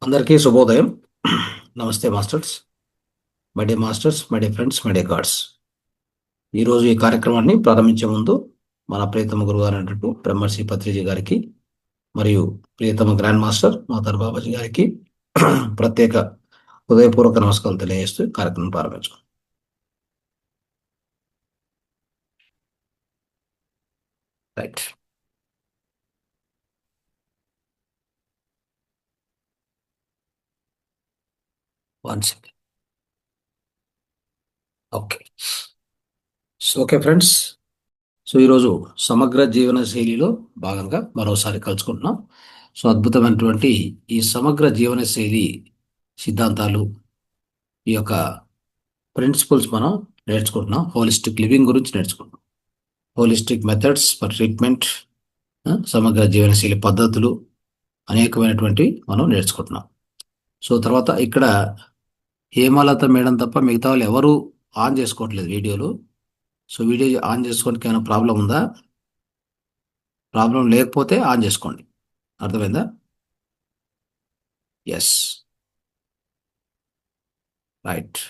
అందరికీ శుభోదయం. నమస్తే masters, my dear masters, my dear friends, my dear gods. ఈరోజు ఈ కార్యక్రమాన్ని ప్రారంభించే ముందు మన ప్రియతమ గురుగారు అయినట్టు బ్రహ్మర్షి పత్రిజీ గారికి మరియు ప్రియతమ గ్రాండ్ మాస్టర్ మాతారు బాబాజీ గారికి ప్రత్యేక హృదయపూర్వక నమస్కారాలు తెలియజేస్తూ కార్యక్రమం ప్రారంభించాం. Right. One second. Okay. Okay friends, so ఈరోజు సమగ్ర జీవన శైలిలో భాగంగా మరోసారి కలుసుకుంటున్నాం. సో అద్భుతమైనటువంటి ఈ సమగ్ర జీవన శైలి సిద్ధాంతాలు, ఈ యొక్క ప్రిన్సిపల్స్ మనం నేర్చుకుంటున్నాం. హోలిస్టిక్ లివింగ్ గురించి నేర్చుకుంటున్నాం. హోలిస్టిక్ మెథడ్స్ ఫర్ ట్రీట్మెంట్, సమగ్ర జీవనశైలి పద్ధతులు అనేకమైనటువంటి మనం నేర్చుకుంటున్నాం. సో తర్వాత ఇక్కడ హేమలత మేడం తప్ప మిగతా వాళ్ళు ఎవరు ఆన్ చేసుకోవట్లేదు వీడియోలు. సో వీడియో ఆన్ చేసుకోవడానికి ఏమైనా ప్రాబ్లం ఉందా? ప్రాబ్లం లేకపోతే ఆన్ చేసుకోండి. అర్థమైందా? Yes, right.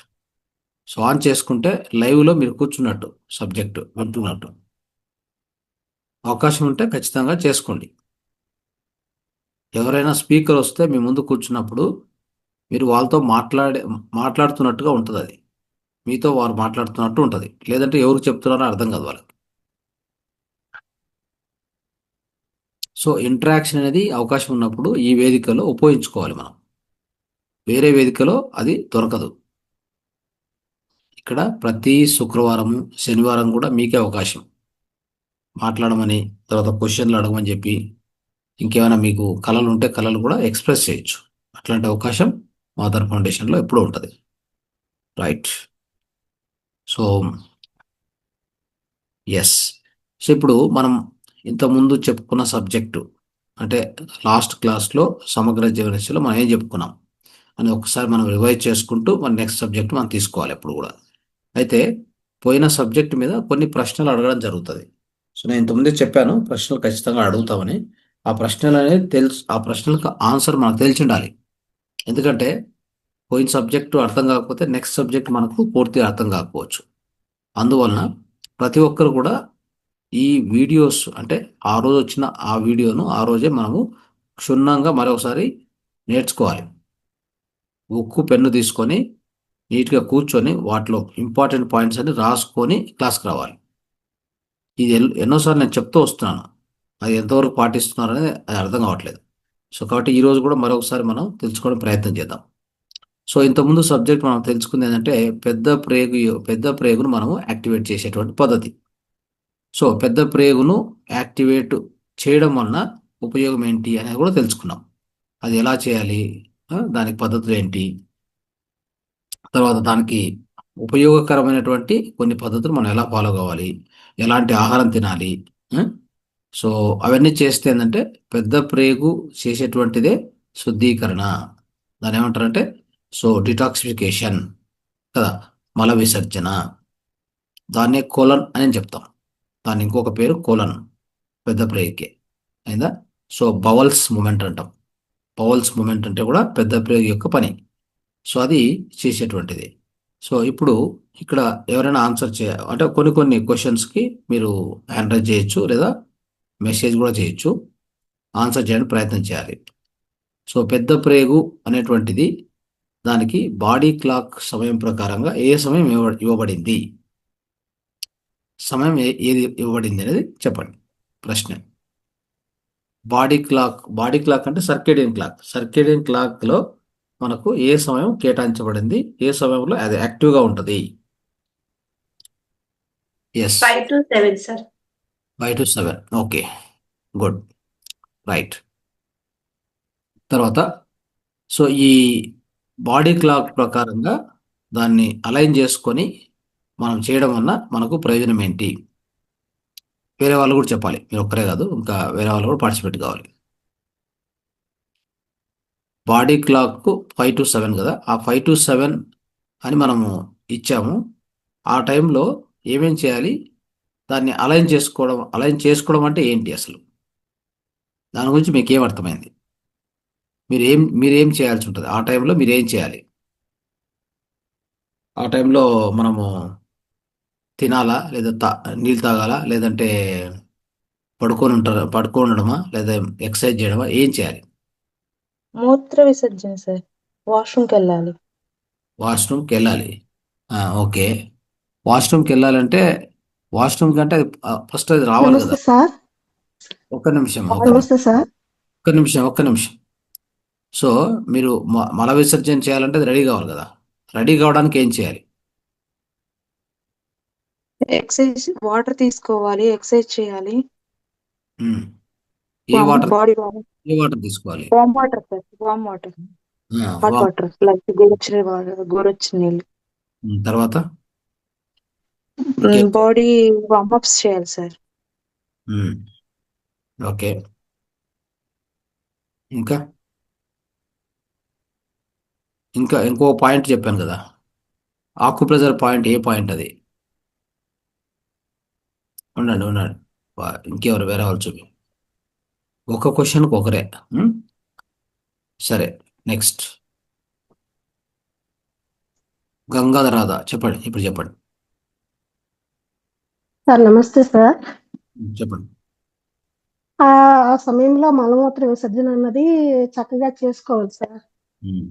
సో ఆన్ చేసుకుంటే లైవ్లో మీరు కూర్చున్నట్టు, సబ్జెక్టు వింటున్నట్టు. అవకాశం ఉంటే ఖచ్చితంగా చేసుకోండి. ఎవరైనా స్పీకర్ వస్తే మీ ముందు కూర్చున్నప్పుడు మీరు వాళ్ళతో మాట్లాడుతున్నట్టుగా ఉంటుంది. అది మీతో వారు మాట్లాడుతున్నట్టు ఉంటుంది. లేదంటే ఎవరు చెప్తున్నారో అర్థం కాదు వాళ్ళకి. సో ఇంటరాక్షన్ అనేది అవకాశం ఉన్నప్పుడు ఈ వేదికలో ఉపయోగించుకోవాలి మనం. వేరే వేదికలో అది దొరకదు. ఇక్కడ ప్రతి శుక్రవారము, శనివారం కూడా మీకే అవకాశం మాట్లాడమని, తర్వాత క్వశ్చన్లు అడగమని చెప్పి, ఇంకేమైనా మీకు కళలు ఉంటే కళలు కూడా ఎక్స్ప్రెస్ చేయొచ్చు. అట్లాంటి అవకాశం మాదర్ ఫౌండేషన్లో ఎప్పుడూ ఉంటుంది. రైట్. So yes. సో ఇప్పుడు మనం ఇంతకుముందు చెప్పుకున్న సబ్జెక్టు అంటే లాస్ట్ క్లాస్లో సమగ్ర జీవనశైలిలో మనం ఏం చెప్పుకున్నాం అని ఒకసారి మనం రివైజ్ చేసుకుంటూ మన నెక్స్ట్ సబ్జెక్ట్ మనం తీసుకోవాలి ఎప్పుడు కూడా. అయితే పోయిన సబ్జెక్ట్ మీద కొన్ని ప్రశ్నలు అడగడం జరుగుతుంది. సో నేను ఇంతకుముందే చెప్పాను ప్రశ్నలు ఖచ్చితంగా అడుగుతామని. ఆ ప్రశ్నలు అనేది ఆ ప్రశ్నలకు ఆన్సర్ మనకు తెలిసి ఉండాలి. ఎందుకంటే పోయిన సబ్జెక్టు అర్థం కాకపోతే నెక్స్ట్ సబ్జెక్ట్ మనకు పూర్తిగా అర్థం కాకపోవచ్చు. అందువలన ప్రతి ఒక్కరు కూడా ఈ వీడియోస్ అంటే ఆ రోజు వచ్చిన ఆ వీడియోను ఆ రోజే మనము క్షుణ్ణంగా మరొకసారి నేర్చుకోవాలి. ఉక్కు పెన్ను తీసుకొని నీట్గా కూర్చొని వాటిలో ఇంపార్టెంట్ పాయింట్స్ అన్ని రాసుకొని క్లాస్కి రావాలి. ఇది ఎన్నోసార్లు నేను చెప్తూ వస్తున్నాను. అది ఎంతవరకు పాటిస్తున్నారనేది అది అర్థం కావట్లేదు. సో కాబట్టి ఈరోజు కూడా మరొకసారి మనం తెలుసుకోవడం ప్రయత్నం చేద్దాం. సో ఇంతకుముందు సబ్జెక్ట్ మనం తెలుసుకుంది ఏంటంటే పెద్ద ప్రేగును మనము యాక్టివేట్ చేసేటువంటి పద్ధతి. సో పెద్ద ప్రేగును యాక్టివేట్ చేయడం వలన ఉపయోగం ఏంటి అనేది కూడా తెలుసుకున్నాం. అది ఎలా చేయాలి, దానికి పద్ధతులు ఏంటి, తర్వాత దానికి ఉపయోగకరమైనటువంటి కొన్ని పద్ధతులు మనం ఎలా ఫాలో కావాలి, ఎలాంటి ఆహారం తినాలి. సో అవన్నీ చేస్తే ఏంటంటే పెద్ద ప్రేగు చేసేటువంటిదే శుద్ధీకరణ. దాన్ని ఏమంటారంటే సో డిటాక్సిఫికేషన్ కదా, మల విసర్జన. దాన్నే కోలన్ అని చెప్తాం. దాని ఇంకొక పేరు కోలన్, పెద్ద ప్రేగుకే. అయిందా? సో బవల్స్ మూమెంట్ అంటాం. బవల్స్ మూమెంట్ అంటే కూడా పెద్ద ప్రేగు యొక్క పని. సో అది చేసేటువంటిది. సో ఇప్పుడు ఇక్కడ ఎవరైనా ఆన్సర్ అంటే కొన్ని క్వశ్చన్స్కి మీరు హ్యాండ్ రైజ్ చేయొచ్చు, లేదా మెసేజ్ కూడా చేయొచ్చు. ఆన్సర్ చేయడానికి ప్రయత్నం చేయాలి. సో పెద్ద ప్రేగు అనేటువంటిది దానికి బాడీ క్లాక్ సమయం ప్రకారంగా ఏ సమయం ఇవ్వబడింది, సమయం ఏది ఇవ్వబడింది అనేది చెప్పండి. ప్రశ్న. బాడీ క్లాక్ అంటే సర్కేడియన్ క్లాక్లో మనకు ఏ సమయం కేటాయించబడింది, ఏ సమయంలో అది యాక్టివ్గా ఉంటుంది? Yes, 5 to 7 sir. 5 to 7. Okay, good, right. తర్వాత సో ఈ బాడీ క్లాక్ ప్రకారంగా దాన్ని అలైన్ చేసుకొని మనం చేయడం వల్ల మనకు ప్రయోజనం ఏంటి? వేరే వాళ్ళు కూడా చెప్పాలి, మీరు ఒక్కరే కాదు, ఇంకా వేరే వాళ్ళు కూడా పార్టిసిపేట్ కావాలి. బాడీ క్లాక్ 5 to 7 కదా, ఆ 5 to 7 అని మనము ఇచ్చాము. ఆ టైంలో ఏమేం చేయాలి, దాన్ని అలైన్ చేసుకోవడం అంటే ఏంటి అసలు, దాని గురించి మీకు ఏం అర్థమైంది? మీరేం చేయాల్సి ఉంటుంది ఆ టైంలో? మీరేం చేయాలి ఆ టైంలో? మనము తినాలా, లేదా నీళ్ళు తాగాలా, లేదంటే పడుకొని ఉండడమా, లేదా ఎక్సర్సైజ్ చేయడమా, ఏం చేయాలి? మూత్ర విసర్జన సార్. వాష్రూమ్కి వెళ్ళాలి. వాష్రూమ్కి వెళ్ళాలి. ఓకే. వాష్రూమ్కి వెళ్ళాలంటే వాష్రూమ్ కంటే అది ఫస్ట్ అది రావాలి కదా. నమస్తే సార్. ఒక్క నిమిషం, నమస్తే సార్. ఒక్క నిమిషం. సో మీరు మల విసర్జన చేయాలంటే అది రెడీ కావాలి కదా. రెడీ కావడానికి ఏం చేయాలి? ఎక్సర్సైజ్, వాటర్ తీసుకోవాలి, ఎక్సర్సైజ్ చేయాలి. ఉమ్. ఏ వాటర్? బాడీ ఏ వాటర్ తీసుకోవాలి? Warm water sir, warm water. Hot warm. Water like గోరువెచ్చని గోరువెచ్చని నీళ్ళు. తర్వాత ఇంకేం చేయాలి? బాడీ వామ్ అప్స్ చేయాలి సార్. Um, okay. ఇంకా ఇంకో పాయింట్ చెప్పాను కదా. ఆకుప్రెజర్ పాయింట్, ఏ పాయింట్ అది? ఉండండి. ఇంకెవరు వేరే వాళ్ళు చూపి. ఒక క్వశ్చన్కి ఒకరే. ఉమ్, సరే. నెక్స్ట్ గంగాధరాధ చెప్పండి, ఇప్పుడు చెప్పండి. సార్ నమస్తే సార్. చెప్పండి. ఆ ఆ సమయంలో మలమూత్ర విసర్జన అన్నది చక్కగా చేసుకోవాలి సార్. ఉమ్,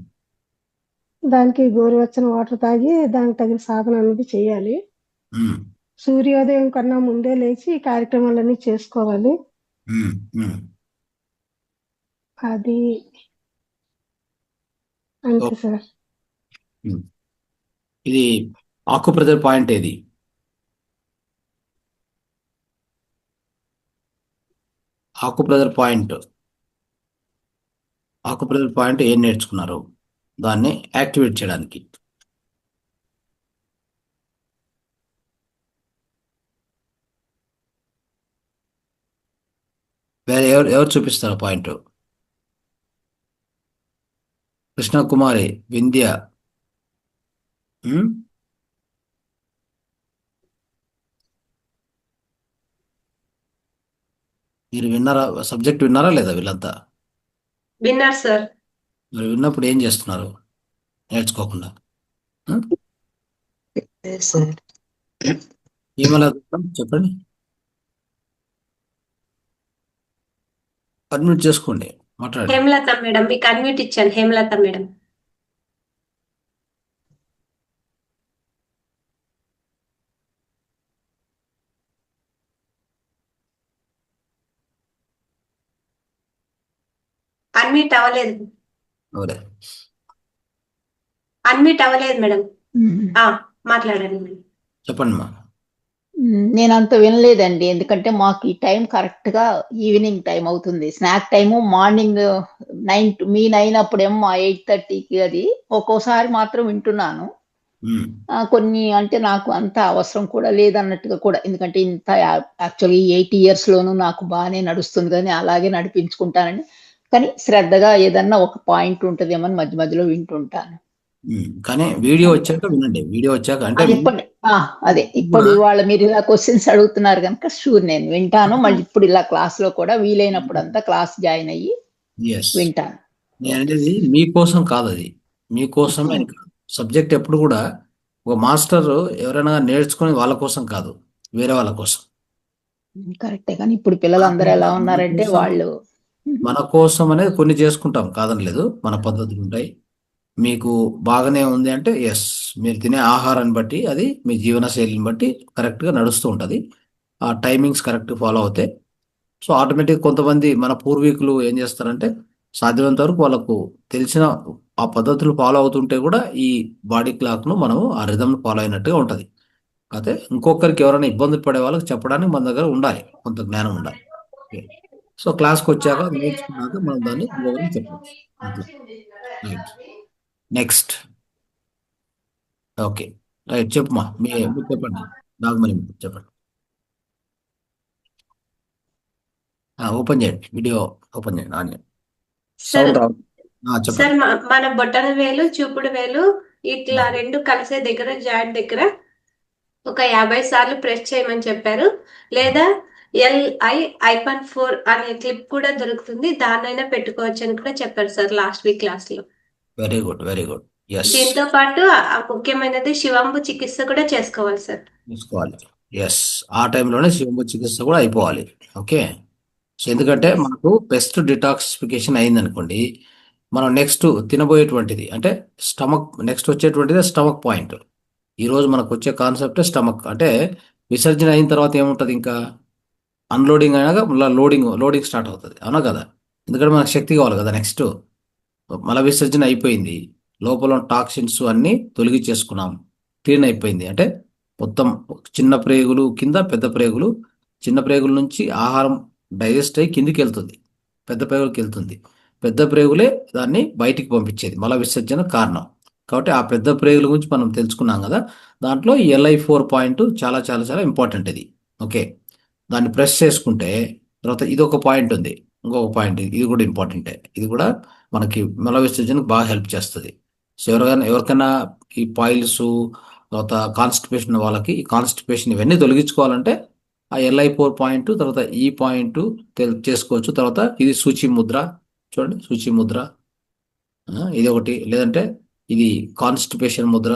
దానికి గోరువెచ్చని వాటర్ తాగి దానికి తగిన సాధన అన్నది చేయాలి. ఉమ్, సూర్యోదయం కన్నా ముందే లేచి ఈ కార్యక్రమాలన్నీ చేసుకోవాలి. ఉమ్, ఉమ్. అది ఓ, అంతే సార్. ఉమ్. ఇది ఆకుప్రెజర్ పాయింట్ ఏది? ఆకుప్రెజర్ పాయింట్ ఆకుప్రెజర్ పాయింట్ ఏం నేర్చుకున్నారు దాన్ని యాక్టివేట్ చేయడానికి? వేరే ఎవరు చూపిస్తారు పాయింట్? కృష్ణకుమారి, వింధ్య. ఉమ్, మీరు విన్నారా? సబ్జెక్ట్ విన్నారా లేదా వీళ్ళంతా? విన్నారు సార్. మరి విన్నప్పుడు ఏం చేస్తున్నారు నేర్చుకోకుండా? ఉమ్, సార్ ఏమలా చెప్పండి. అడ్మిట్ చేసుకోండి, మాట్లాడండి. హేమలత మేడం, మీకు అన్మ్యూట్ ఇచ్చాను. హేమలత మేడం. అన్మ్యూట్ అవ్వలేదు. ఎవరే? అన్మ్యూట్ అవ్వలేదు మేడం. ఆ మాట్లాడండి మేడం. చెప్పండి మా. నేను అంత వినలేదండి, ఎందుకంటే మాకు ఈ టైం కరెక్ట్ గా ఈవినింగ్ టైం అవుతుంది. స్నాక్ టైము మార్నింగ్ 9 మీ 9 అప్పుడేమో మా 8:30కి అది. ఒక్కోసారి మాత్రం వింటున్నాను. ఉమ్, కొన్ని అంటే నాకు అంత అవసరం కూడా లేదన్నట్టుగా కూడా, ఎందుకంటే ఇంత యాక్చువల్లీ 80 years లోనూ నాకు బాగానే నడుస్తుంది కానీ అలాగే నడిపించుకుంటానని. కానీ శ్రద్ధగా ఏదన్నా ఒక పాయింట్ ఉంటుందేమో అని మధ్య మధ్యలో వింటుంటాను. కానీ వీడియో అంతే. వచ్చాక వినండి. వీడియో వచ్చాక అంటే అది ఇప్పుడు అదే ఇప్పుడు కూడా. ఇవాళ మీరు ఇలా క్వశ్చన్స్ అడుగుతున్నారు కనుక షూర్ నేను వింటాను. మళ్ళీ ఇప్పుడు ఇలా క్లాస్ లో కూడా వీలైనప్పుడు అంతా క్లాస్ జాయిన్ అయ్యి ఎస్. వింటాను. నేను ఓకే. అనేది మీకోసం కాదు, అది మీకోసమే అని కాదు. సబ్జెక్ట్ ఎప్పుడు కూడా ఒక మాస్టర్ ఎవరైనా నేర్చుకుని వాళ్ళ కోసం కాదు, వేరే వాళ్ళ కోసం. కరెక్టే, కానీ ఇప్పుడు పిల్లలందరూ ఎలా మన ఉన్నారంటే కోసం వాళ్ళు మన కోసం అనేది కొన్ని చేసుకుంటాం, కాదని లేదు. మన పద్ధతులు ఉంటాయి. మీకు బాగానే ఉంది అంటే ఎస్, మీరు తినే ఆహారాన్ని బట్టి, అది మీ జీవన శైలిని బట్టి కరెక్ట్గా నడుస్తూ ఉంటుంది. ఆ టైమింగ్స్ కరెక్ట్ ఫాలో అవుతాయి. సో ఆటోమేటిక్ కొంతమంది మన పూర్వీకులు ఏం చేస్తారంటే సాధ్యమైనంత వరకు వాళ్ళకు తెలిసిన ఆ పద్ధతులు ఫాలో అవుతుంటే కూడా ఈ బాడీ క్లాక్ను మనం ఆ రిధమ్ ఫాలో అయినట్టుగా ఉంటుంది. అయితే ఇంకొకరికి ఎవరైనా ఇబ్బంది పడే వాళ్ళకి చెప్పడానికి మన దగ్గర ఉండాలి, కొంత జ్ఞానం ఉండాలి. ఓకే. సో క్లాస్కి వచ్చాక నేర్చుకున్నాక మనం దాన్ని ఇంకొకరికి చెప్పచ్చు. అట్లా. రైట్. నెక్స్ట్. ఓకే. రైట్, చెప్పుమా. మీరు చెప్పండి. నాగమణి చెప్పండి. ఓపెన్ చేయండి, వీడియో ఓపెన్ చేయండి, ఆన్ చేయండి. సార్ సౌండ్ రావు. సార్ చెప్పండి. మన బొటన వేలు, చూపుడు వేలు ఇట్లా రెండు కలిసే దగ్గర, జాయింట్ దగ్గర ఒక 50 సార్లు ప్రెస్ చేయమని చెప్పారు. లేదా ఎల్ఐ ఐపాన్ 4 అనే క్లిప్ కూడా దొరుకుతుంది, దాన్నైనా పెట్టుకోవచ్చు అని కూడా చెప్పారు సార్ లాస్ట్ వీక్ క్లాస్ లో. Very good, very good. Yes, దీంతో పాటు ముఖ్యమైనది శివంబు చికిత్స కూడా చేసుకోవాలి సార్. తీసుకోవాలి. ఎస్, ఆ టైంలోనే శివంబు చికిత్స కూడా అయిపోవాలి. ఓకే. సో ఎందుకంటే మనకు పెస్ట్ డిటాక్సిఫికేషన్ అయింది అనుకోండి, మనం నెక్స్ట్ తినబోయేటువంటిది అంటే స్టమక్, నెక్స్ట్ వచ్చేటువంటిది స్టమక్ పాయింట్. ఈరోజు మనకు వచ్చే కాన్సెప్ట్ స్టమక్ అంటే విసర్జన అయిన తర్వాత ఏముంటుంది, ఇంకా అన్లోడింగ్ అయినాక మళ్ళీ లోడింగ్ స్టార్ట్ అవుతుంది, అవునా కదా? ఎందుకంటే మనకు శక్తి కావాలి కదా. నెక్స్ట్ మల విసర్జన అయిపోయింది, లోపల టాక్సిన్స్ అన్నీ తొలగించేసుకున్నాం, క్లీన్ అయిపోయింది అంటే మొత్తం చిన్న ప్రేగులు కింద పెద్ద ప్రేగులు, చిన్న ప్రేగుల నుంచి ఆహారం డైజెస్ట్ అయ్యి కిందికి వెళ్తుంది, పెద్ద ప్రేగులకి వెళ్తుంది. పెద్ద ప్రేగులే దాన్ని బయటికి పంపించేది, మల విసర్జన కారణం. కాబట్టి ఆ పెద్ద ప్రేగుల గురించి మనం తెలుసుకున్నాం కదా. దాంట్లో ఈ LI4 పాయింట్ చాలా చాలా చాలా ఇంపార్టెంట్ ఇది. ఓకే, దాన్ని ప్రెస్ చేసుకుంటే తర్వాత ఇది ఒక పాయింట్ ఉంది, ఇంకొక పాయింట్, ఇది కూడా ఇంపార్టెంటే. ఇది కూడా మనకి మల విసర్జనకు బాగా హెల్ప్ చేస్తుంది. సో ఎవరికైనా ఈ పాయిల్స్ తర్వాత కాన్స్టిపేషన్ వాళ్ళకి, ఈ కాన్స్టిపేషన్ ఇవన్నీ తొలగించుకోవాలంటే ఆ LI4 పాయింట్ తర్వాత ఈ పాయింట్ చేసుకోవచ్చు. తర్వాత ఇది సూచి ముద్ర, చూడండి సూచి ముద్ర, ఇది ఒకటి, లేదంటే ఇది కాన్స్టిపేషన్ ముద్ర,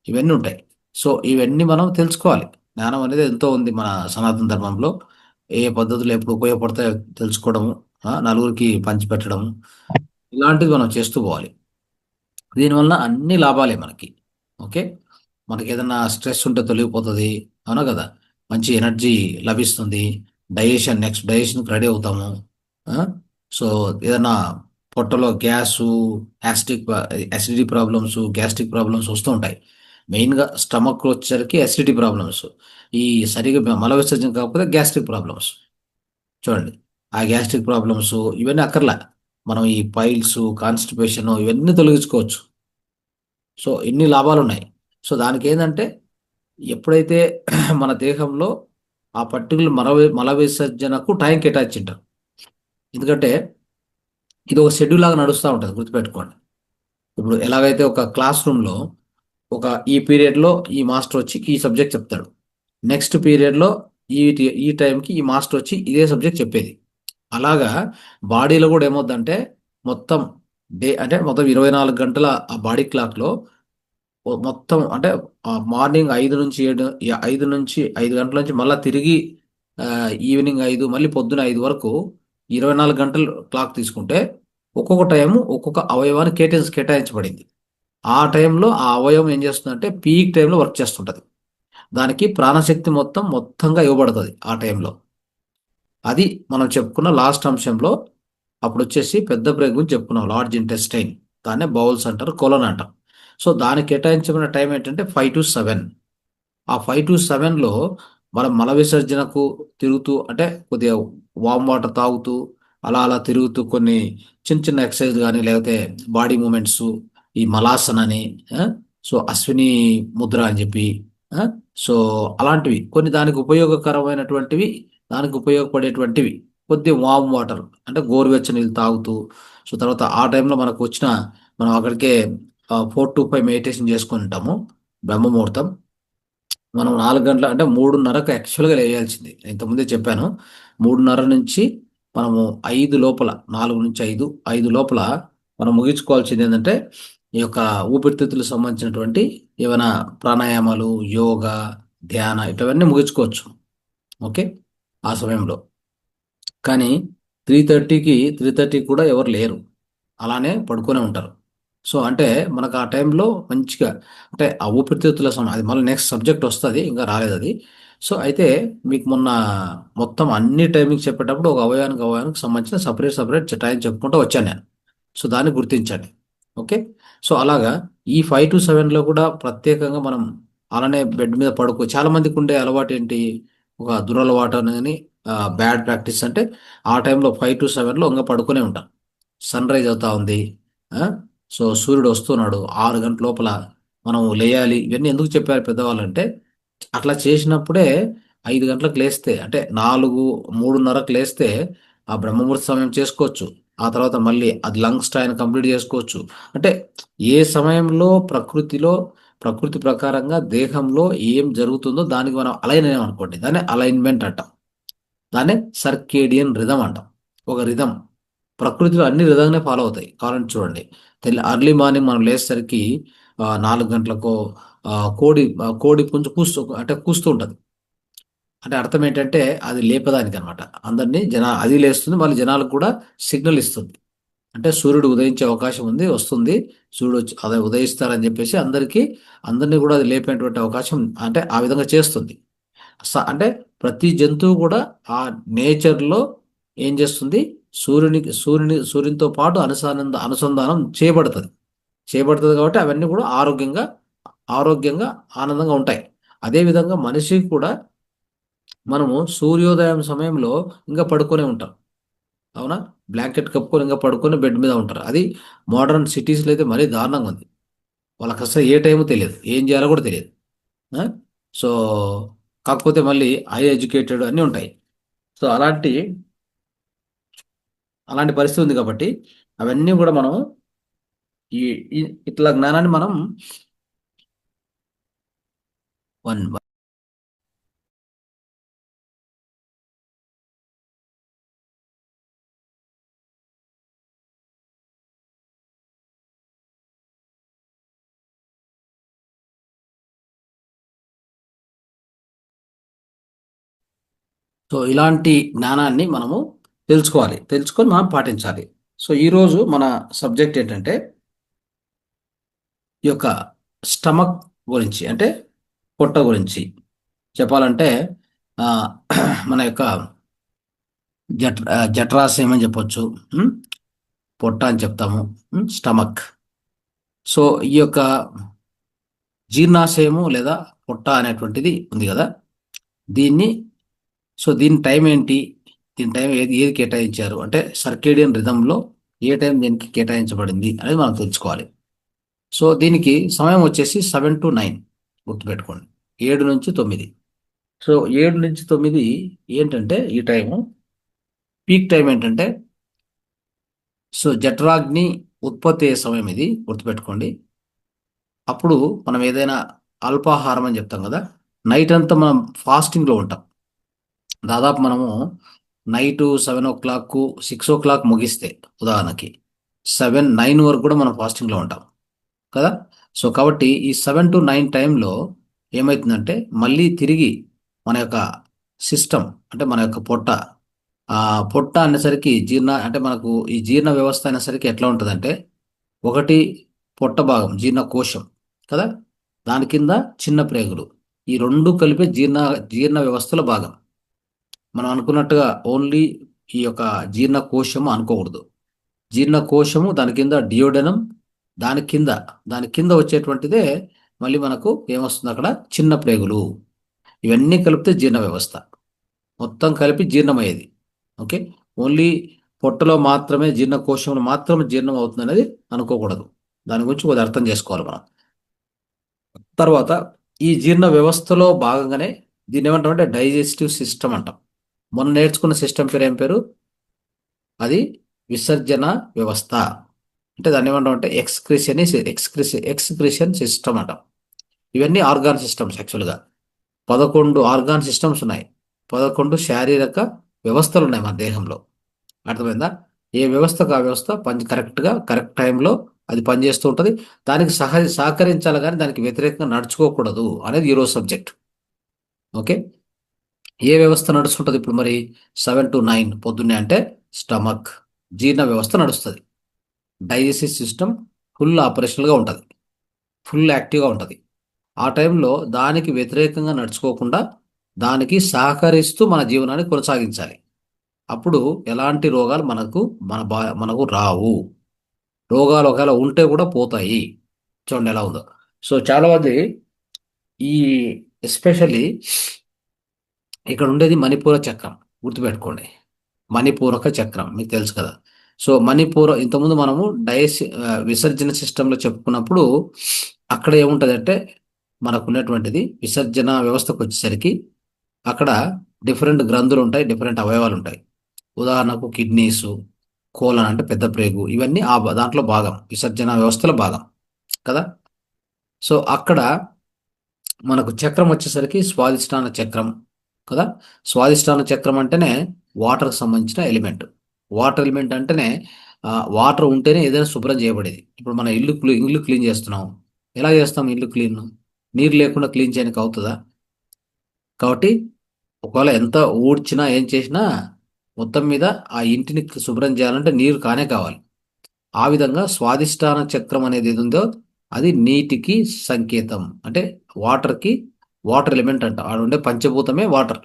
ఇవన్నీ ఉంటాయి. సో ఇవన్నీ మనం తెలుసుకోవాలి. జ్ఞానం అనేది ఎంతో ఉంది మన సనాతన ధర్మంలో. ఏ పద్ధతులు ఎప్పుడు ఉపయోగపడతాయో తెలుసుకోవడము, నలుగురికి పంచిపెట్టడము, ఇలాంటివి మనం చేస్తూ పోవాలి. దీనివల్ల అన్ని లాభాలే మనకి. ఓకే, మనకి ఏదైనా స్ట్రెస్ ఉంటే తొలగిపోతుంది, అవునా కదా? మంచి ఎనర్జీ లభిస్తుంది, నెక్స్ట్ డైజెషన్కి రెడీ అవుతాము. సో ఏదైనా పొట్టలో gas, acidity problems, gastric problems వస్తూ ఉంటాయి. మెయిన్గా స్టమక్ వచ్చేసరికి యాసిడిటీ ప్రాబ్లమ్స్, ఈ సరిగా మల విసర్జన కాకపోతే గ్యాస్ట్రిక్ ప్రాబ్లమ్స్. చూడండి, ఆ గ్యాస్ట్రిక్ ప్రాబ్లమ్స్ ఇవన్నీ అక్కర్లా, మనం ఈ పైల్స్, కాన్స్టిపేషన్ ఇవన్నీ తొలగించుకోవచ్చు. సో ఎన్ని లాభాలు ఉన్నాయి. సో దానికి ఏంటంటే ఎప్పుడైతే మన దేహంలో ఆ పర్టికులర్ మల విసర్జనకు టైం కేటాయించింటారు. ఎందుకంటే ఇది ఒక షెడ్యూల్ లాగా నడుస్తూ ఉంటుంది, గుర్తుపెట్టుకోండి. ఇప్పుడు ఎలాగైతే ఒక క్లాస్ రూమ్లో ఈ పీరియడ్లో ఈ మాస్టర్ వచ్చి ఈ సబ్జెక్ట్ చెప్తాడు, నెక్స్ట్ పీరియడ్లో ఈ టైంకి ఈ మాస్టర్ వచ్చి ఇదే సబ్జెక్ట్ చెప్పేది. అలాగా బాడీలో కూడా ఏమవుద్దంటే మొత్తం అంటే మొత్తం 24 గంటల ఆ బాడీ క్లాక్లో మొత్తం అంటే మార్నింగ్ 5 గంటల నుంచి మళ్ళీ తిరిగి ఈవినింగ్ 5, మళ్ళీ పొద్దున 5 వరకు 24 గంటలు క్లాక్ తీసుకుంటే ఒక్కొక్క టైము ఒక్కొక్క అవయవానికి కేటాయించబడింది. ఆ టైంలో ఆ అవయవం ఏం చేస్తుందంటే పీక్ టైంలో వర్క్ చేస్తుంటుంది. దానికి ప్రాణశక్తి మొత్తంగా ఇవ్వబడుతుంది ఆ టైంలో. అది మనం చెప్పుకున్న లాస్ట్ అంశంలో అప్పుడు వచ్చేసి పెద్ద ప్రేగు గురించి చెప్పుకున్నాం, లార్జ్ ఇంటెస్టైన్, దాన్నే బౌల్స్ అంటారు, కొలన్ అంటాం. సో దానికి కేటాయించబడిన టైం ఏంటంటే 5 to 7. ఆ 5 to 7లో మనం మల విసర్జనకు తిరుగుతూ అంటే కొద్దిగా వామ్ వాటర్ తాగుతూ అలా అలా తిరుగుతూ కొన్ని చిన్న చిన్న ఎక్సర్సైజ్ కానీ లేకపోతే బాడీ మూమెంట్స్, ఈ మలాసన్ అని, సో అశ్విని ముద్ర అని చెప్పి, సో అలాంటివి కొన్ని దానికి ఉపయోగకరమైనటువంటివి, దానికి ఉపయోగపడేటువంటివి కొద్ది వామ్ వాటర్ అంటే గోరువెచ్చని నీళ్ళు తాగుతూ, సో తర్వాత ఆ టైంలో మనకు వచ్చిన మనం అక్కడికే 4 to 5 మెడిటేషన్ చేసుకొని ఉంటాము, బ్రహ్మముహూర్తం. మనం 4 గంటల అంటే 3:30కు యాక్చువల్గా లేయాల్సింది, ఇంతకుముందే చెప్పాను. 3:30 నుంచి మనము 5 లోపల, 4 నుంచి 5 లోపల మనం ముగించుకోవాల్సింది ఏంటంటే ఈ యొక్క ఊపిరితిత్తులకు సంబంధించినటువంటి ఏమైనా ప్రాణాయామాలు, యోగా, ధ్యాన ఇవన్నీ ముగించుకోవచ్చు. ఓకే, ఆ సమయంలో. కానీ 3:30 కూడా ఎవరు లేరు, అలానే పడుకొని ఉంటారు. సో అంటే మనకు ఆ టైంలో మంచిగా అంటే ఆ ఊపిరితిత్తుల అది మళ్ళీ నెక్స్ట్ సబ్జెక్ట్ వస్తుంది, ఇంకా రాలేదు అది. సో అయితే మీకు మొన్న మొత్తం అన్ని టైమింగ్స్ చెప్పేటప్పుడు ఒక అవయవానికి సంబంధించిన సపరేట్ టైం చెప్పుకుంటూ వచ్చాను నేను. సో దాన్ని గుర్తించండి. ఓకే, సో అలాగా ఈ 5 to 7లో కూడా ప్రత్యేకంగా మనం అలానే బెడ్ మీద చాలా మందికి ఉండే అలవాటు ఏంటి, ఒక దురలవాటు అని, బ్యాడ్ ప్రాక్టీస్ అంటే ఆ టైంలో 5 to 7లో ఇంకా పడుకునే ఉంటాం. సన్ రైజ్ అవుతా ఉంది, సో సూర్యుడు వస్తున్నాడు, 6 గంటల లోపల మనం లేయాలి. ఇవన్నీ ఎందుకు చెప్పారు పెద్దవాళ్ళు అంటే అట్లా చేసినప్పుడే 5 గంటలకు లేస్తే అంటే 3:30కు లేస్తే ఆ బ్రహ్మముహూర్త సమయం చేసుకోవచ్చు. ఆ తర్వాత మళ్ళీ అది లంగ్స్ టైం కంప్లీట్ చేసుకోవచ్చు. అంటే ఏ సమయంలో ప్రకృతిలో ప్రకృతి ప్రకారంగా దేహంలో ఏం జరుగుతుందో దానికి మనం అలైన్ అయ్యాం అనుకోండి, దాన్ని అలైన్మెంట్ అంటాం. దాన్ని సర్కేడియన్ రిథం అంటాం. ఒక రిథం ప్రకృతిలో అన్ని రిథంగానే ఫాలో అవుతాయి. కావాలంటే చూడండి, అర్లీ మార్నింగ్ మనం లేచేసరికి 4 గంటలకో కోడి పుంజు కూస్తూ ఉంటుంది. అంటే అర్థం ఏంటంటే అది లేపదానికి అనమాట. అందరినీ అది లేస్తుంది, మళ్ళీ జనాలకు కూడా సిగ్నల్ ఇస్తుంది. అంటే సూర్యుడు ఉదయించే అవకాశం ఉంది, వస్తుంది, సూర్యుడు అదే ఉదయిస్తారని చెప్పేసి అందరినీ కూడా అది లేపేటువంటి అవకాశం, అంటే ఆ విధంగా చేస్తుంది. అంటే ప్రతి జంతువు కూడా ఆ నేచర్లో ఏం చేస్తుంది, సూర్యునితో పాటు అనుసంధానం చేయబడుతుంది కాబట్టి అవన్నీ కూడా ఆరోగ్యంగా ఆనందంగా ఉంటాయి. అదేవిధంగా మనిషికి కూడా మనము సూర్యోదయం సమయంలో ఇంకా పడుకొనే ఉంటాం, అవునా? బ్లాంకెట్ కప్పుకొని ఇంకా పడుకొని బెడ్ మీద ఉంటారు. అది మోడర్న్ సిటీస్లో అయితే మరీ దారుణంగా ఉంది. వాళ్ళకి అసలు ఏ టైము తెలియదు, ఏం చేయాలో కూడా తెలియదు. ఆ? సో కాకపోతే మళ్ళీ హై ఎడ్యుకేటెడ్ అన్నీ ఉంటాయి. సో అలాంటి పరిస్థితి ఉంది కాబట్టి అవన్నీ కూడా మనం ఇట్లా జ్ఞానాన్ని మనం వన్ సో ఇలాంటి జ్ఞానాన్ని మనము తెలుసుకొని మనం పాటించాలి. సో ఈరోజు మన సబ్జెక్ట్ ఏంటంటే ఈ యొక్క స్టమక్ గురించి, అంటే పొట్ట గురించి చెప్పాలంటే ఆ, మన యొక్క జఠరాశయం అని చెప్పొచ్చు, పొట్ట అని చెప్తాము, స్టమక్. సో ఈ యొక్క జీర్ణాశయము లేదా పొట్ట అనేటువంటిది ఉంది కదా, దీన్ని దీని టైం ఏంటి, దీని టైం ఏది కేటాయించారు అంటే సర్కేడియన్ రిథంలో ఏ టైం దీనికి కేటాయించబడింది అనేది మనం తెలుసుకోవాలి. సో దీనికి సమయం వచ్చేసి 7 to 9, గుర్తుపెట్టుకోండి, 7 నుంచి 9. సో 7 నుంచి 9 ఏంటంటే ఈ టైము పీక్ టైం ఏంటంటే, జఠరాగ్ని ఉత్పత్తి అయ్యే సమయం ఇది, గుర్తుపెట్టుకోండి. అప్పుడు మనం ఏదైనా అల్పాహారం అని చెప్తాం కదా, నైట్ అంతా మనం ఫాస్టింగ్లో ఉంటాం. దాదాపు మనము నైట్ 7 o'clock 6 o'clock ముగిస్తే, ఉదాహరణకి 7-9 వరకు కూడా మనం ఫాస్టింగ్లో ఉంటాం కదా. సో కాబట్టి ఈ 7 to 9 టైంలో ఏమవుతుందంటే మళ్ళీ తిరిగి మన యొక్క సిస్టమ్, అంటే మన యొక్క పొట్ట అనేసరికి అంటే మనకు ఈ జీర్ణ వ్యవస్థ అనేసరికి ఎట్లా ఉంటుందంటే, ఒకటి పొట్ట భాగం జీర్ణకోశం కదా, దాని కింద చిన్న ప్రేగులు, ఈ రెండు కలిపి జీర్ణ వ్యవస్థలో భాగం. మనం అనుకున్నట్టుగా ఓన్లీ ఈ యొక్క జీర్ణకోశము అనుకోకూడదు. జీర్ణకోశము, దాని కింద డియోడనం, దాని కింద వచ్చేటువంటిదే మళ్ళీ మనకు ఏమొస్తుంది అక్కడ, చిన్న ప్రేగులు. ఇవన్నీ కలిపితే జీర్ణ వ్యవస్థ మొత్తం కలిపి జీర్ణమయ్యేది. ఓకే, ఓన్లీ పొట్టలో మాత్రమే, జీర్ణకోశంలో మాత్రమే జీర్ణం అవుతుంది అనేది అనుకోకూడదు. దాని గురించి కొద్దిగా అర్థం చేసుకోవాలి మనం. తర్వాత ఈ జీర్ణ వ్యవస్థలో భాగంగానే దీన్ని ఏమంటామంటే డైజెస్టివ్ సిస్టమ్ అంటాం. మొన్న నేర్చుకున్న సిస్టమ్ పేరు ఏం పేరు, అది విసర్జన వ్యవస్థ. అంటే దాన్ని ఏమంటామంటే ఎక్స్క్రిషన్ సిస్టమ్ అంటాం. ఇవన్నీ ఆర్గాన్ సిస్టమ్స్. యాక్చువల్గా 11 ఆర్గాన్ సిస్టమ్స్ ఉన్నాయి, 11 శారీరక వ్యవస్థలు ఉన్నాయి మన దేహంలో. అర్థమైందా? ఏ వ్యవస్థకు ఆ వ్యవస్థ కరెక్ట్గా కరెక్ట్ టైంలో అది పనిచేస్తూ ఉంటుంది. దానికి సహకరించాలి, కానీ దానికి వ్యతిరేకంగా నడుచుకోకూడదు అనేది ఈరోజు సబ్జెక్ట్. ఓకే, ఏ వ్యవస్థ నడుస్తుంటుంది ఇప్పుడు మరి 7 to 9 పొద్దున్నే అంటే స్టమక్, జీర్ణ వ్యవస్థ నడుస్తుంది. డైజెస్టివ్ సిస్టమ్ ఫుల్ ఆపరేషనల్గా ఉంటుంది, ఫుల్ యాక్టివ్గా ఉంటుంది. ఆ టైంలో దానికి వ్యతిరేకంగా నడుచుకోకుండా దానికి సహకరిస్తూ మన జీవనాన్ని కొనసాగించాలి. అప్పుడు ఎలాంటి రోగాలు మనకు రావు. రోగాలు ఒకవేళ ఉంటే కూడా పోతాయి. చూడండి ఎలా ఉందో. సో చాలా మంది ఈ ఎస్పెషల్లీ ఇక్కడ ఉండేది మణిపూర చక్రం, గుర్తుపెట్టుకోండి. మణిపూరక చక్రం మీకు తెలుసు కదా. సో ఇంతకుముందు మనము విసర్జన సిస్టంలో చెప్పుకున్నప్పుడు అక్కడ ఏముంటుందంటే, మనకు ఉన్నటువంటిది విసర్జన వ్యవస్థకు వచ్చేసరికి అక్కడ డిఫరెంట్ గ్రంథులు ఉంటాయి, డిఫరెంట్ అవయవాలు ఉంటాయి. ఉదాహరణకు కిడ్నీసు, కోలన్ అంటే పెద్ద ప్రేగు, ఇవన్నీ దాంట్లో భాగం, విసర్జన వ్యవస్థలో భాగం కదా. సో అక్కడ మనకు చక్రం వచ్చేసరికి స్వాదిష్టాన చక్రం కదా. స్వాదిష్టాన చక్రం అంటేనే వాటర్కి సంబంధించిన ఎలిమెంట్. వాటర్ ఎలిమెంట్ అంటేనే వాటర్ ఉంటేనే ఏదైనా శుభ్రం చేయబడేది. ఇప్పుడు మన ఇల్లు క్లీన్ చేస్తున్నాం. ఎలా చేస్తాం ఇల్లు క్లీన్? నీరు లేకుండా క్లీన్ చేయడానికి అవుతుందా? కాబట్టి ఒకవేళ ఎంత ఊడ్చినా ఏం చేసినా మొత్తం మీద ఆ ఇంటిని శుభ్రం చేయాలంటే నీరు కానే కావాలి. ఆ విధంగా స్వాదిష్టాన చక్రం అనేది ఏది ఉందో అది నీటికి సంకేతం. అంటే వాటర్కి వాటర్ ఎలిమెంట్ అంట. ఆడ ఉండే పంచభూతమే వాటర్.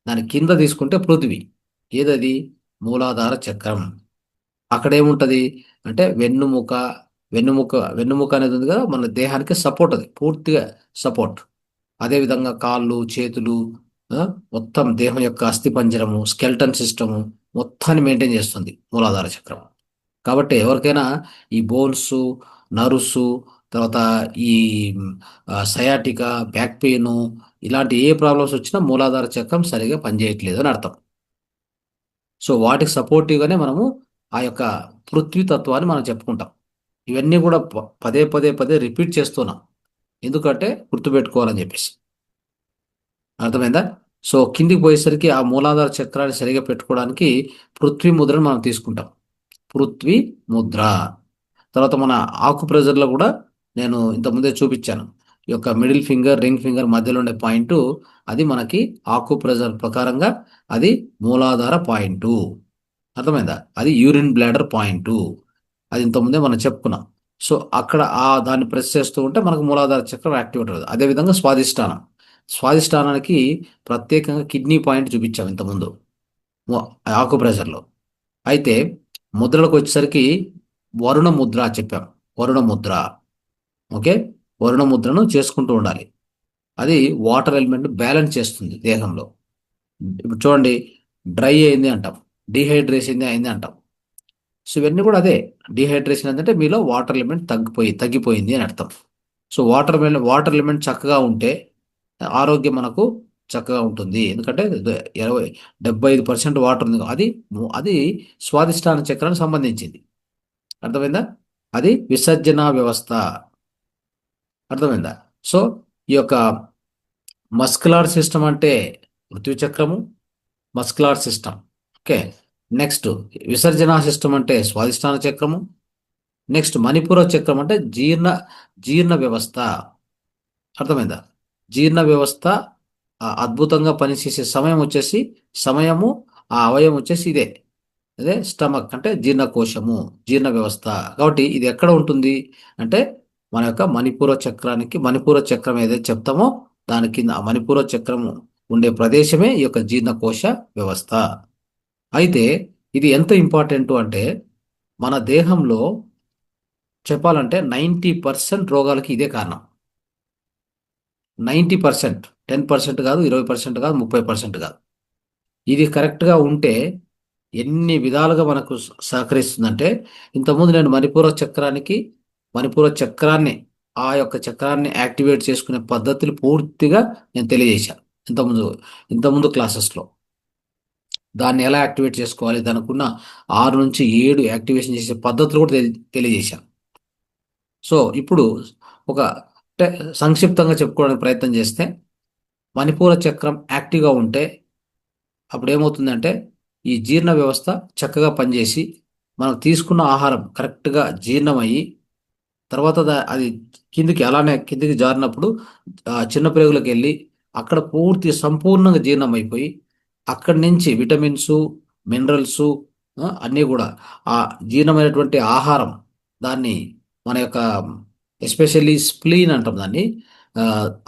దాని కింద తీసుకుంటే పృథివీ. ఏదది? మూలాధార చక్రం. అక్కడ ఏముంటది అంటే వెన్నుముక అనేది ఉంది కదా, మన దేహానికి సపోర్ట్, అది పూర్తిగా సపోర్ట్. అదేవిధంగా కాళ్ళు, చేతులు, ఆ, మొత్తం దేహం యొక్క అస్థిపంజరము, స్కెల్టన్ సిస్టము మొత్తాన్ని మెయింటైన్ చేస్తుంది మూలాధార చక్రం. కాబట్టి ఎవరికైనా ఈ బోన్స్, నర్వ్స్, తర్వాత ఈ సయాటికా, బ్యాక్ పెయిన్ ఇలాంటి ఏ ప్రాబ్లమ్స్ వచ్చినా మూలాధార చక్రం సరిగా పనిచేయట్లేదు అని అర్థం. సో వాటికి సపోర్టివ్గానే మనము ఆ యొక్క పృథ్వీ తత్వాన్ని మనం చెప్పుకుంటాం. ఇవన్నీ కూడా పదే పదే పదే రిపీట్ చేస్తున్నాం. ఎందుకంటే గుర్తుపెట్టుకోవాలని చెప్పేసి. అర్థమైందా? సో కిందికి పోయేసరికి ఆ మూలాధార చక్రాన్ని సరిగా పెట్టుకోవడానికి పృథ్వీ ముద్రను మనం తీసుకుంటాం. పృథ్వీ ముద్ర. తర్వాత మన ఆకు ప్రెజర్లో కూడా నేను ఇంతకుముందే చూపించాను. ఈ యొక్క మిడిల్ ఫింగర్, రింగ్ ఫింగర్ మధ్యలో ఉండే పాయింట్, అది మనకి ఆకు ప్రెజర్ ప్రకారంగా అది మూలాధార పాయింట్. అర్థమైందా? అది యూరిన్ బ్లాడర్ పాయింట్. అది ఇంతకుముందే మనం చెప్పుకున్నాం. సో అక్కడ దాన్ని ప్రెస్ చేస్తూ ఉంటే మనకు మూలాధార చక్రం యాక్టివేట్ అవుతుంది. అదేవిధంగా స్వాదిష్టానం. స్వాదిష్టానానికి ప్రత్యేకంగా కిడ్నీ పాయింట్ చూపించాం ఇంతకుముందు ఆకు ప్రెజర్లో. అయితే ముద్రలకు వచ్చేసరికి వరుణ ముద్ర చెప్పాం. వరుణ ముద్ర. ఓకే. వరుణ ముద్రను చేసుకుంటూ ఉండాలి. అది వాటర్ ఎలిమెంట్ బ్యాలెన్స్ చేస్తుంది దేహంలో. ఇప్పుడు చూడండి, డ్రై అయింది అంటాం, డీహైడ్రేషన్ అయింది అంటాం. సో ఇవన్నీ కూడా అదే. డీహైడ్రేషన్ అంటే మీలో వాటర్ ఎలిమెంట్ తగ్గిపోయింది అని అర్థం. సో వాటర్ ఎలిమెంట్ చక్కగా ఉంటే ఆరోగ్యం మనకు చక్కగా ఉంటుంది. ఎందుకంటే 75% వాటర్ ఉంది. అది స్వాదిష్టాన చక్రానికి సంబంధించింది. అర్థమైందా? అది విసర్జన వ్యవస్థ. అర్థమైందా? సో ఈ యొక్క మస్కులార్ సిస్టమ్ అంటే పృథ్వీ చక్రము, మస్కులార్ సిస్టమ్. ఓకే. నెక్స్ట్ విసర్జన సిస్టమ్ అంటే స్వాదిష్టాన చక్రము. నెక్స్ట్ మణిపూర చక్రం అంటే జీర్ణ వ్యవస్థ. అర్థమైందా? జీర్ణ వ్యవస్థ అద్భుతంగా పనిచేసే సమయము ఆ అవయవం వచ్చేసి అదే స్టమక్ అంటే జీర్ణకోశము, జీర్ణ వ్యవస్థ. కాబట్టి ఇది ఎక్కడ ఉంటుంది అంటే మన యొక్క మణిపూర చక్రం ఏదైతే చెప్తామో దాని కింద మణిపూర చక్రము ఉండే ప్రదేశమే ఈ యొక్క జీర్ణకోశ వ్యవస్థ. అయితే ఇది ఎంత ఇంపార్టెంట్ అంటే మన దేహంలో చెప్పాలంటే 90% రోగాలకి ఇదే కారణం. 90%, 10% కాదు, 20% కాదు, 30% కాదు. ఇది కరెక్ట్గా ఉంటే ఎన్ని విధాలుగా మనకు సహకరిస్తుందంటే, ఇంతకుముందు నేను మణిపూర చక్రాన్ని ఆ యొక్క చక్రాన్ని యాక్టివేట్ చేసుకునే పద్ధతులు పూర్తిగా నేను తెలియజేశాను ఇంతకుముందు క్లాసెస్లో. దాన్ని ఎలా యాక్టివేట్ చేసుకోవాలి, దానికి ఉన్న 6 నుంచి 7 యాక్టివేషన్ చేసే పద్ధతులు కూడా తెలియజేశాను. సో ఇప్పుడు ఒక సంక్షిప్తంగా చెప్పుకోవడానికి ప్రయత్నం చేస్తే, మణిపూర చక్రం యాక్టివ్గా ఉంటే అప్పుడు ఏమవుతుందంటే ఈ జీర్ణ వ్యవస్థ చక్కగా పనిచేసి మనం తీసుకున్న ఆహారం కరెక్ట్గా జీర్ణమయ్యి తర్వాత అది కిందికి జారినప్పుడు చిన్న ప్రేగులకు వెళ్ళి అక్కడ సంపూర్ణంగా జీర్ణమైపోయి అక్కడి నుంచి విటమిన్స్, మినరల్స్ అన్నీ కూడా ఆ జీర్ణమైనటువంటి ఆహారం దాన్ని మన యొక్క ఎస్పెషల్లీ స్ప్లీన్ అంటాం దాన్ని.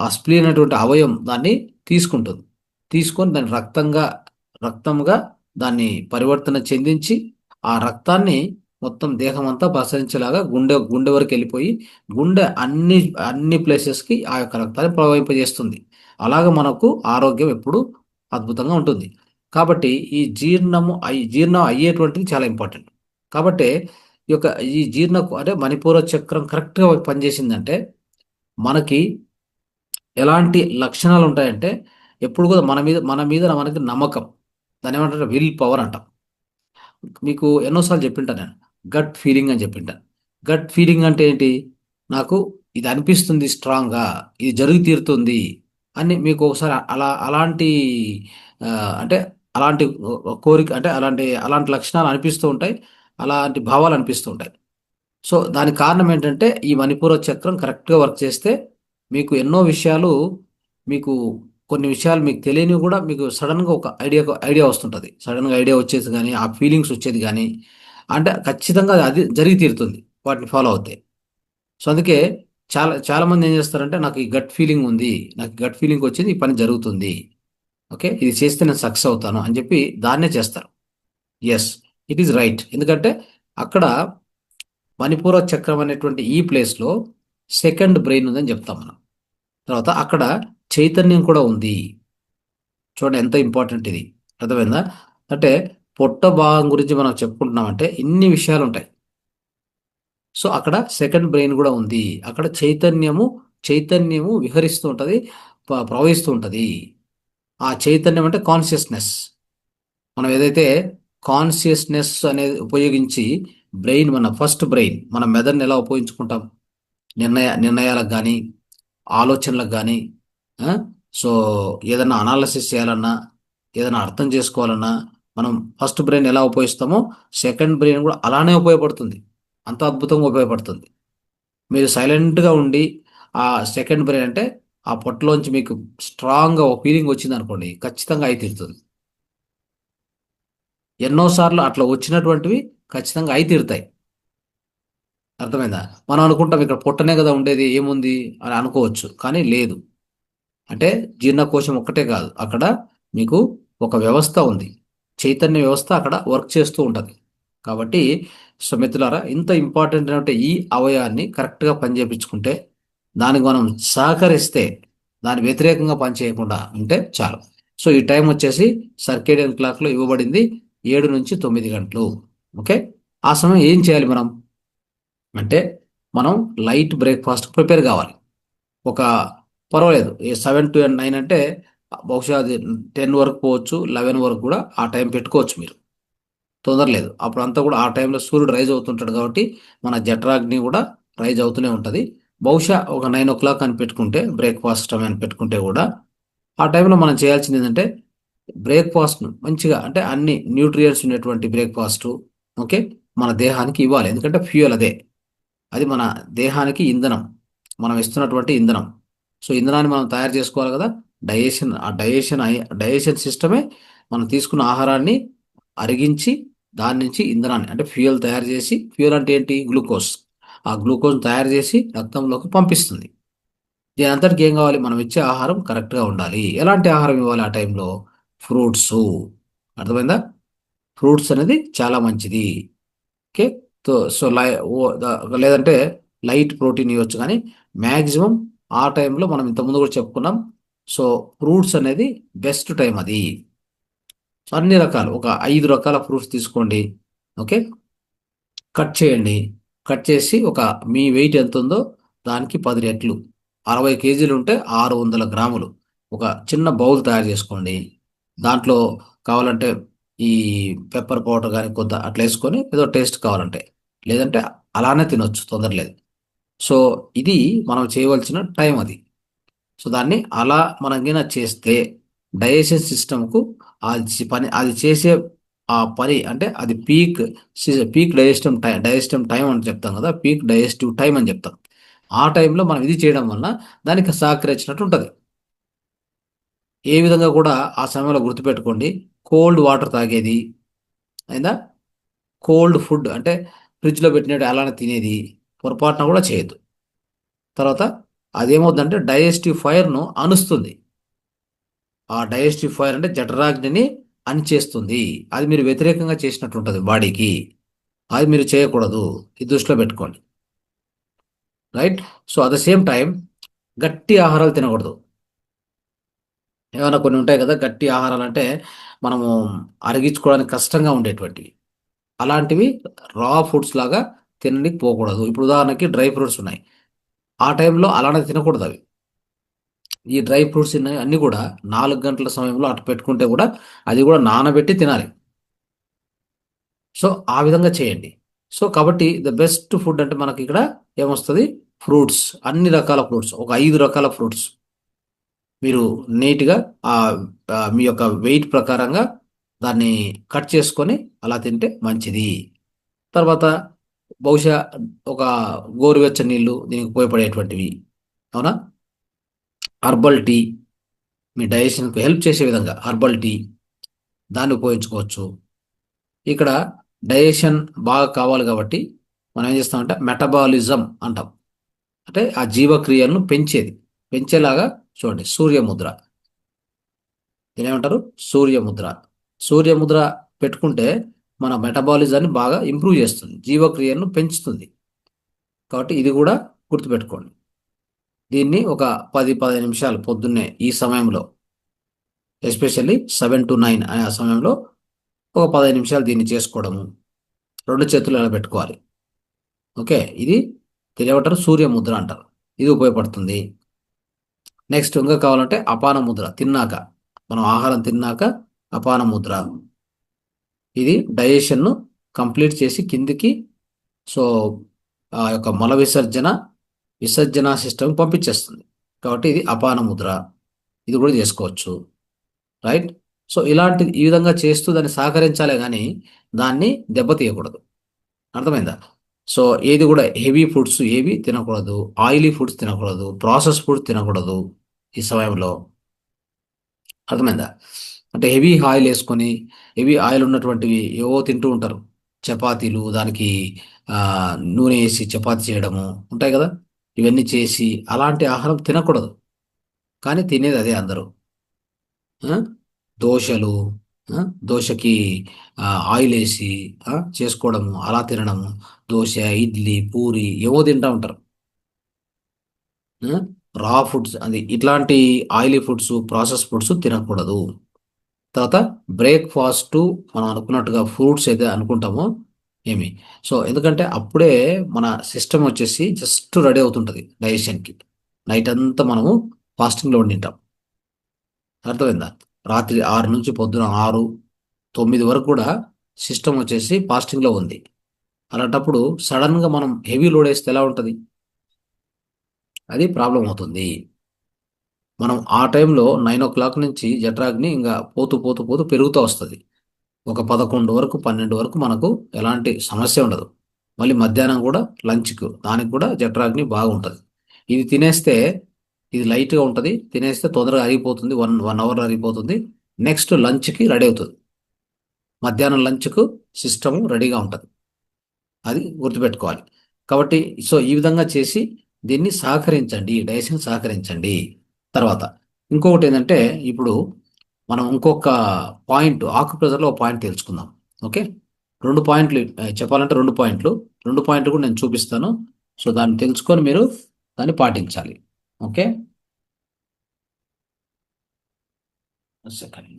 ఆ స్ప్లీన్ అనేటువంటి అవయవం దాన్ని తీసుకొని దాన్ని రక్తంగా దాన్ని పరివర్తన చెందించి ఆ రక్తాన్ని మొత్తం దేహం అంతా ప్రసరించేలాగా గుండె వరకు వెళ్ళిపోయి గుండె అన్ని ప్లేసెస్కి ఆ యొక్క రక్తాన్ని ప్రవహింపజేస్తుంది. అలాగ మనకు ఆరోగ్యం ఎప్పుడు అద్భుతంగా ఉంటుంది. కాబట్టి ఈ జీర్ణం అయ్యేటువంటిది చాలా ఇంపార్టెంట్. కాబట్టి ఈ అంటే మణిపూర చక్రం కరెక్ట్గా పనిచేసిందంటే మనకి ఎలాంటి లక్షణాలు ఉంటాయంటే ఎప్పుడు కూడా మనకి నమ్మకం. దాని ఏమంటారు, విల్ పవర్ అంటాం. మీకు ఎన్నోసార్లు చెప్పింటాను నేను, గట్ ఫీలింగ్ అని చెప్పింటాను. గట్ ఫీలింగ్ అంటే ఏంటి? నాకు ఇది అనిపిస్తుంది స్ట్రాంగ్గా, ఇది జరిగి తీరుతుంది అని మీకు ఒకసారి అలాంటి ఆ, అంటే అలాంటి కోరిక, అంటే అలాంటి లక్షణాలు అనిపిస్తూ ఉంటాయి, అలాంటి భావాలు అనిపిస్తూ ఉంటాయి. సో దానికి కారణం ఏంటంటే ఈ మణిపూర చక్రం కరెక్ట్గా వర్క్ చేస్తే మీకు ఎన్నో విషయాలు, మీకు కొన్ని విషయాలు మీకు తెలియనివి కూడా మీకు సడన్గా ఒక ఐడియా వస్తుంటుంది. సడన్గా ఐడియా వచ్చేది కానీ, ఆ ఫీలింగ్స్ వచ్చేది కానీ, అంటే ఖచ్చితంగా అది జరిగి తీరుతుంది వాటిని ఫాలో అవుతాయి. సో అందుకే చాలా చాలా మంది ఏం చేస్తారంటే, నాకు ఈ గట్ ఫీలింగ్ ఉంది, నాకు గట్ ఫీలింగ్ వచ్చింది, ఈ పని జరుగుతుంది, ఓకే ఇది చేస్తే నేను సక్సెస్ అవుతాను అని చెప్పి దాన్నే చేస్తారు. Yes, it is right. ఎందుకంటే అక్కడ మణిపూర చక్రం అనేటువంటి ఈ ప్లేస్లో సెకండ్ బ్రెయిన్ ఉందని చెప్తాం మనం. తర్వాత అక్కడ చైతన్యం కూడా ఉంది. చూడండి ఎంత ఇంపార్టెంట్ ఇది, అర్థమైందా? అంటే పొట్ట భాగం గురించి మనం చెప్పుకుంటున్నామంటే ఇన్ని విషయాలు ఉంటాయి. సో అక్కడ సెకండ్ బ్రెయిన్ కూడా ఉంది. అక్కడ చైతన్యము విహరిస్తూ ఉంటుంది, ప్రవహిస్తూ ఉంటుంది. ఆ చైతన్యం అంటే కాన్షియస్నెస్. మనం ఏదైతే కాన్షియస్నెస్ అనేది ఉపయోగించి మన ఫస్ట్ బ్రెయిన్, మన మెదడుని ఎలా ఉపయోగించుకుంటాం నిర్ణయాలకు కానీ, ఆలోచనలకు కానీ, సో ఏదైనా అనాలసిస్ చేయాలన్నా, ఏదైనా అర్థం చేసుకోవాలన్నా మనం ఫస్ట్ బ్రెయిన్ ఎలా ఉపయోగిస్తామో సెకండ్ బ్రెయిన్ కూడా అలానే ఉపయోగపడుతుంది. అంత అద్భుతంగా ఉపయోగపడుతుంది. మీరు సైలెంట్గా ఉండి ఆ సెకండ్ బ్రెయిన్ అంటే ఆ పొట్టలోంచి మీకు స్ట్రాంగ్గా ఒక ఫీలింగ్ వచ్చింది అనుకోండి, ఖచ్చితంగా అయి తీరుతుంది. ఎన్నోసార్లు అట్లా వచ్చినటువంటివి ఖచ్చితంగా అయి తీరుతాయి. అర్థమైందా? మనం అనుకుంటాం ఇక్కడ పొట్టనే కదా ఉండేది, ఏముంది అని అనుకోవచ్చు, కానీ లేదు. అంటే జీర్ణకోశం ఒక్కటే కాదు, అక్కడ మీకు ఒక వ్యవస్థ ఉంది, చైతన్య వ్యవస్థ అక్కడ వర్క్ చేస్తూ ఉంటుంది. కాబట్టి సో మిత్రులారా, ఇంత ఇంపార్టెంట్ అంటే ఈ అవయవాన్ని కరెక్ట్గా పనిచేయించుకుంటే, దానికి మనం సహకరిస్తే, దాని వ్యతిరేకంగా పనిచేయకుండా ఉంటే చాలు. సో ఈ టైం వచ్చేసి సర్కేడియన్ క్లాక్లో ఇవ్వబడింది 7 నుంచి 9 గంటలు. ఓకే, ఆ సమయం ఏం చేయాలి మనం అంటే, మనం లైట్ బ్రేక్ఫాస్ట్ ప్రిపేర్ కావాలి. ఒక పర్వాలేదు 7 to 9 అంటే బహుశా అది 10 వరకు పోవచ్చు, 11 వరకు కూడా ఆ టైం పెట్టుకోవచ్చు మీరు, తొందర లేదు. అప్పుడు అంతా కూడా ఆ టైంలో సూర్యుడు రైజ్ అవుతుంటాడు కాబట్టి మన జఠరాగ్ని కూడా రైజ్ అవుతూనే ఉంటుంది. బహుశా ఒక 9 o'clock అని పెట్టుకుంటే, బ్రేక్ఫాస్ట్ టైం అని పెట్టుకుంటే కూడా ఆ టైంలో మనం చేయాల్సింది ఏంటంటే బ్రేక్ఫాస్ట్ను మంచిగా, అంటే అన్ని న్యూట్రియంట్స్ ఉన్నటువంటి బ్రేక్ఫాస్టు, ఓకే, మన దేహానికి ఇవ్వాలి. ఎందుకంటే ఫ్యూయల్ అదే, అది మన దేహానికి ఇంధనం, మనం ఇస్తున్నటువంటి ఇంధనం. సో ఇంధనాన్ని మనం తయారు చేసుకోవాలి కదా. డైజెషన్ సిస్టమే మనం తీసుకున్న ఆహారాన్ని అరిగించి దాని నుంచి ఇంధనాన్ని, అంటే ఫ్యూయల్ తయారు చేసి, ఫ్యూయల్ అంటే ఏంటి, గ్లూకోజ్, ఆ గ్లూకోజ్ తయారు చేసి రక్తంలోకి పంపిస్తుంది. దీని అంతటికి ఏం కావాలి, మనం ఇచ్చే ఆహారం కరెక్ట్గా ఉండాలి. ఎలాంటి ఆహారం ఇవ్వాలి ఆ టైంలో? ఫ్రూట్స్, అర్థమైందా? ఫ్రూట్స్ అనేది చాలా మంచిది. ఓకే, సో లేదంటే లైట్ ప్రోటీన్ ఇవ్వచ్చు, కానీ మ్యాక్సిమం ఆ టైంలో మనం ఇంతకుముందు కూడా చెప్పుకున్నాం. సో ఫ్రూట్స్ అనేది బెస్ట్ టైం అది. సో అన్ని రకాలు, ఒక 5 రకాల ఫ్రూట్స్ తీసుకోండి, ఓకే, కట్ చేయండి. కట్ చేసి మీ వెయిట్ ఎంత ఉందో దానికి 10 రెట్లు, 60 కేజీలు ఉంటే 600 గ్రాములు ఒక చిన్న బౌల్ తయారు చేసుకోండి. దాంట్లో కావాలంటే ఈ పెప్పర్ పౌడర్ కానీ కొంత అట్లా వేసుకొని, ఏదో టేస్ట్ కావాలంటే, లేదంటే అలానే తినొచ్చు, తొందర లేదు. సో ఇది మనం చేయవలసిన టైం అది. సో దాన్ని అలా మనం గిన చేస్తే డైజెషన్ సిస్టమ్కు అది చేసే ఆ పని, అంటే అది పీక్ డైజెస్టివ్ టైం అని చెప్తాం కదా, పీక్ డైజెస్టివ్ టైం అని చెప్తాం. ఆ టైంలో మనం ఇది చేయడం వల్ల దానికి సహకరించినట్టు ఉంటుంది. ఏ విధంగా కూడా ఆ సమయంలో గుర్తుపెట్టుకోండి, కోల్డ్ వాటర్ తాగేది అయిందా, కోల్డ్ ఫుడ్ అంటే ఫ్రిడ్జ్లో పెట్టినట్టు అలానే తినేది పొరపాటున కూడా చేయొద్దు. తర్వాత అదేమవుతుందంటే డైజెస్టివ్ ఫైర్ను అనుస్తుంది. ఆ డైజెస్టివ్ ఫైర్ అంటే జఠరాగ్నిని అణిచేస్తుంది. అది మీరు వ్యతిరేకంగా చేసినట్టు ఉంటుంది బాడీకి, అది మీరు చేయకూడదు, ఇది దృష్టిలో పెట్టుకోండి. Right. So at the same time గట్టి ఆహారాలు తినకూడదు. ఏమైనా కొన్ని ఉంటాయి కదా గట్టి ఆహారాలు, అంటే మనము అరిగించుకోవడానికి కష్టంగా ఉండేటువంటివి, అలాంటివి రా ఫుడ్స్ లాగా తినడానికి పోకూడదు. ఇప్పుడు ఉదాహరణకి డ్రై ఫ్రూట్స్ ఉన్నాయి, ఆ టైంలో అలానే తినకూడదు అవి. ఈ డ్రై ఫ్రూట్స్ అన్నీ కూడా 4 గంటల సమయంలో అటు పెట్టుకుంటే కూడా అది కూడా నానబెట్టి తినాలి. సో ఆ విధంగా చేయండి. సో కాబట్టి ద బెస్ట్ ఫుడ్ అంటే మనకి ఇక్కడ ఏమొస్తుంది, ఫ్రూట్స్, అన్ని రకాల ఫ్రూట్స్, ఒక 5 రకాల ఫ్రూట్స్ మీరు నీట్గా మీ యొక్క వెయిట్ ప్రకారంగా దాన్ని కట్ చేసుకొని అలా తింటే మంచిది. తర్వాత బహుశా ఒక గోరువెచ్చని నీళ్ళు దీనికి ఉపయోగపడేటువంటివి, అవునా? హర్బల్ టీ, మీ డైజెషన్కు హెల్ప్ చేసే విధంగా హర్బల్ టీ, దాన్ని ఉపయోగించుకోవచ్చు. ఇక్కడ డైజెషన్ బాగా కావాలి కాబట్టి మనం ఏం చేస్తామంటే మెటబాలిజం అంటాం, అంటే ఆ జీవక్రియలను పెంచేలాగా చూడండి. సూర్యముద్ర, దీనేమంటారు? సూర్యముద్ర. సూర్యముద్ర పెట్టుకుంటే మన మెటబాలిజాన్ని బాగా ఇంప్రూవ్ చేస్తుంది, జీవక్రియలను పెంచుతుంది. కాబట్టి ఇది కూడా గుర్తుపెట్టుకోండి. దీన్ని ఒక 10-15 నిమిషాలు పొద్దున్నే ఈ సమయంలో, ఎస్పెషల్లీ 7 to 9 అనే ఆ సమయంలో ఒక 15 నిమిషాలు దీన్ని చేసుకోవడము. 2 చేతులు అలా పెట్టుకోవాలి. ఓకే, ఇది తెలియమంటారు, సూర్యముద్ర అంటారు. ఇది ఉపయోగపడుతుంది. నెక్స్ట్ ఇంకా కావాలంటే అపాన ముద్ర, తిన్నాక, మనం ఆహారం తిన్నాక అపాన ముద్ర. ఇది డైజెషన్ను కంప్లీట్ చేసి కిందికి, సో ఆ యొక్క మల విసర్జన సిస్టమ్ పంపించేస్తుంది. కాబట్టి ఇది అపాన ముద్ర, ఇది కూడా చేసుకోవచ్చు. రైట్. సో ఈ విధంగా చేస్తూ దాన్ని సహకరించాలే కానీ దాన్ని దెబ్బతీయకూడదు. అర్థమైందా? సో ఏది కూడా హెవీ ఫుడ్స్ ఏవి తినకూడదు, ఆయిలీ ఫుడ్స్ తినకూడదు, ప్రాసెస్ ఫుడ్స్ తినకూడదు ఈ సమయంలో. అర్థమైందా? అంటే హెవీ ఆయిల్ వేసుకొని, హెవీ ఆయిల్ ఉన్నటువంటివి ఏవో తింటూ ఉంటారు. చపాతీలు, దానికి నూనె వేసి చపాతీ చేయడము ఉంటాయి కదా, ఇవన్నీ చేసి అలాంటి ఆహారం తినకూడదు. కానీ తినేది అదే అందరూ. దోశలు, దోశకి ఆయిల్ వేసి చేసుకోవడము, అలా తినడము. దోశ, ఇడ్లీ, పూరి ఏవో తింటూ ఉంటారు. రా ఫుడ్స్, అది ఇట్లాంటి ఆయిలీ ఫుడ్స్, ప్రాసెస్ ఫుడ్స్ తినకూడదు. తర్వాత బ్రేక్ఫాస్ట్ మనం అనుకున్నట్టుగా ఫ్రూట్స్ అయితే అనుకుంటామో ఏమి, సో ఎందుకంటే అప్పుడే మన సిస్టమ్ వచ్చేసి జస్ట్ రెడీ అవుతుంటుంది డైజెషన్కి. నైట్ అంతా మనము ఫాస్టింగ్లో ఉండింటాం. అర్థమైందా? రాత్రి 6 నుంచి పొద్దున 6-9 వరకు కూడా సిస్టమ్ వచ్చేసి ఫాస్టింగ్లో ఉంది. అలాంటప్పుడు సడన్గా మనం హెవీ లోడ్ వేస్తే ఎలా ఉంటుంది? అది ప్రాబ్లం అవుతుంది. మనం ఆ టైంలో 9 o'clock నుంచి జఠరాగ్ని ఇంకా పోతూ పోతూ పోతూ పెరుగుతూ వస్తుంది. ఒక 11 వరకు 12 వరకు మనకు ఎలాంటి సమస్య ఉండదు. మళ్ళీ మధ్యాహ్నం కూడా లంచ్కు దానికి కూడా జఠరాగ్ని బాగుంటుంది. ఇది తినేస్తే ఇది లైట్గా ఉంటుంది, తినేస్తే తొందరగా అరిగిపోతుంది, 1 hour అరిగిపోతుంది. నెక్స్ట్ లంచ్కి రెడీ అవుతుంది. మధ్యాహ్నం లంచ్కు సిస్టము రెడీగా ఉంటుంది. అది గుర్తుపెట్టుకోవాలి. కాబట్టి సో ఈ విధంగా చేసి దీన్ని సహకరించండి, డైజెషన్ సహకరించండి. తర్వాత ఇంకొకటి ఏంటంటే, ఇప్పుడు మనం ఇంకొక పాయింట్, ఆకుప్రెజర్లో ఒక పాయింట్ తెలుసుకుందాం. ఓకే, 2 పాయింట్లు చెప్పాలంటే 2 పాయింట్లు కూడా నేను చూపిస్తాను. సో దాన్ని తెలుసుకొని మీరు దాన్ని పాటించాలి. Okay, second.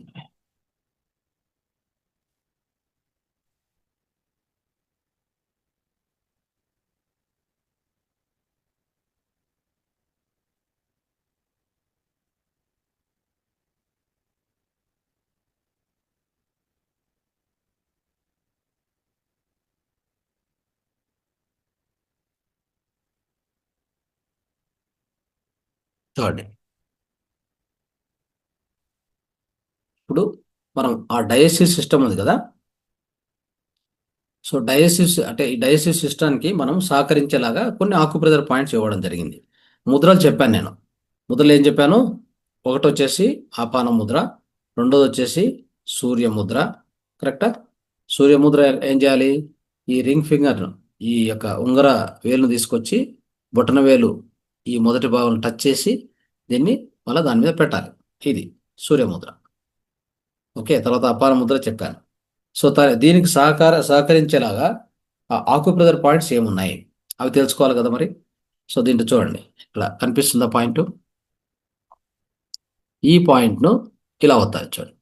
చూడండి, ఇప్పుడు మనం ఆ డైజెస్టివ్ సిస్టమ్ ఉంది కదా, సో ఈ డైజెస్టివ్ సిస్టానికి మనం సహకరించేలాగా కొన్ని ఆకుప్రెజర్ పాయింట్స్ ఇవ్వడం జరిగింది. ముద్రలు చెప్పాను నేను. ముద్రలు ఏం చెప్పాను? ఒకటి వచ్చేసి ఆపాన ముద్ర, రెండోది వచ్చేసి సూర్యముద్ర. కరెక్టా? సూర్యముద్ర ఏం చేయాలి? ఈ రింగ్ ఫింగర్ను, ఈ యొక్క ఉంగర వేలును తీసుకొచ్చి బొటన వేలు ఈ మొదటి భాగం టచ్ చేసి దీన్ని మళ్ళీ దాని మీద పెట్టాలి. ఇది సూర్యముద్ర. ఓకే, తర్వాత అపాన ముద్ర చెప్పాను. సో దీనికి సహకరించేలాగా ఆ ఆకుప్రెజర్ పాయింట్స్ ఏమున్నాయి అవి తెలుసుకోవాలి కదా మరి. సో దీంట్లో చూడండి, ఇక్కడ కనిపిస్తుందా పాయింట్? ఈ పాయింట్ను ఇలా ఒత్తాలి. చూడండి,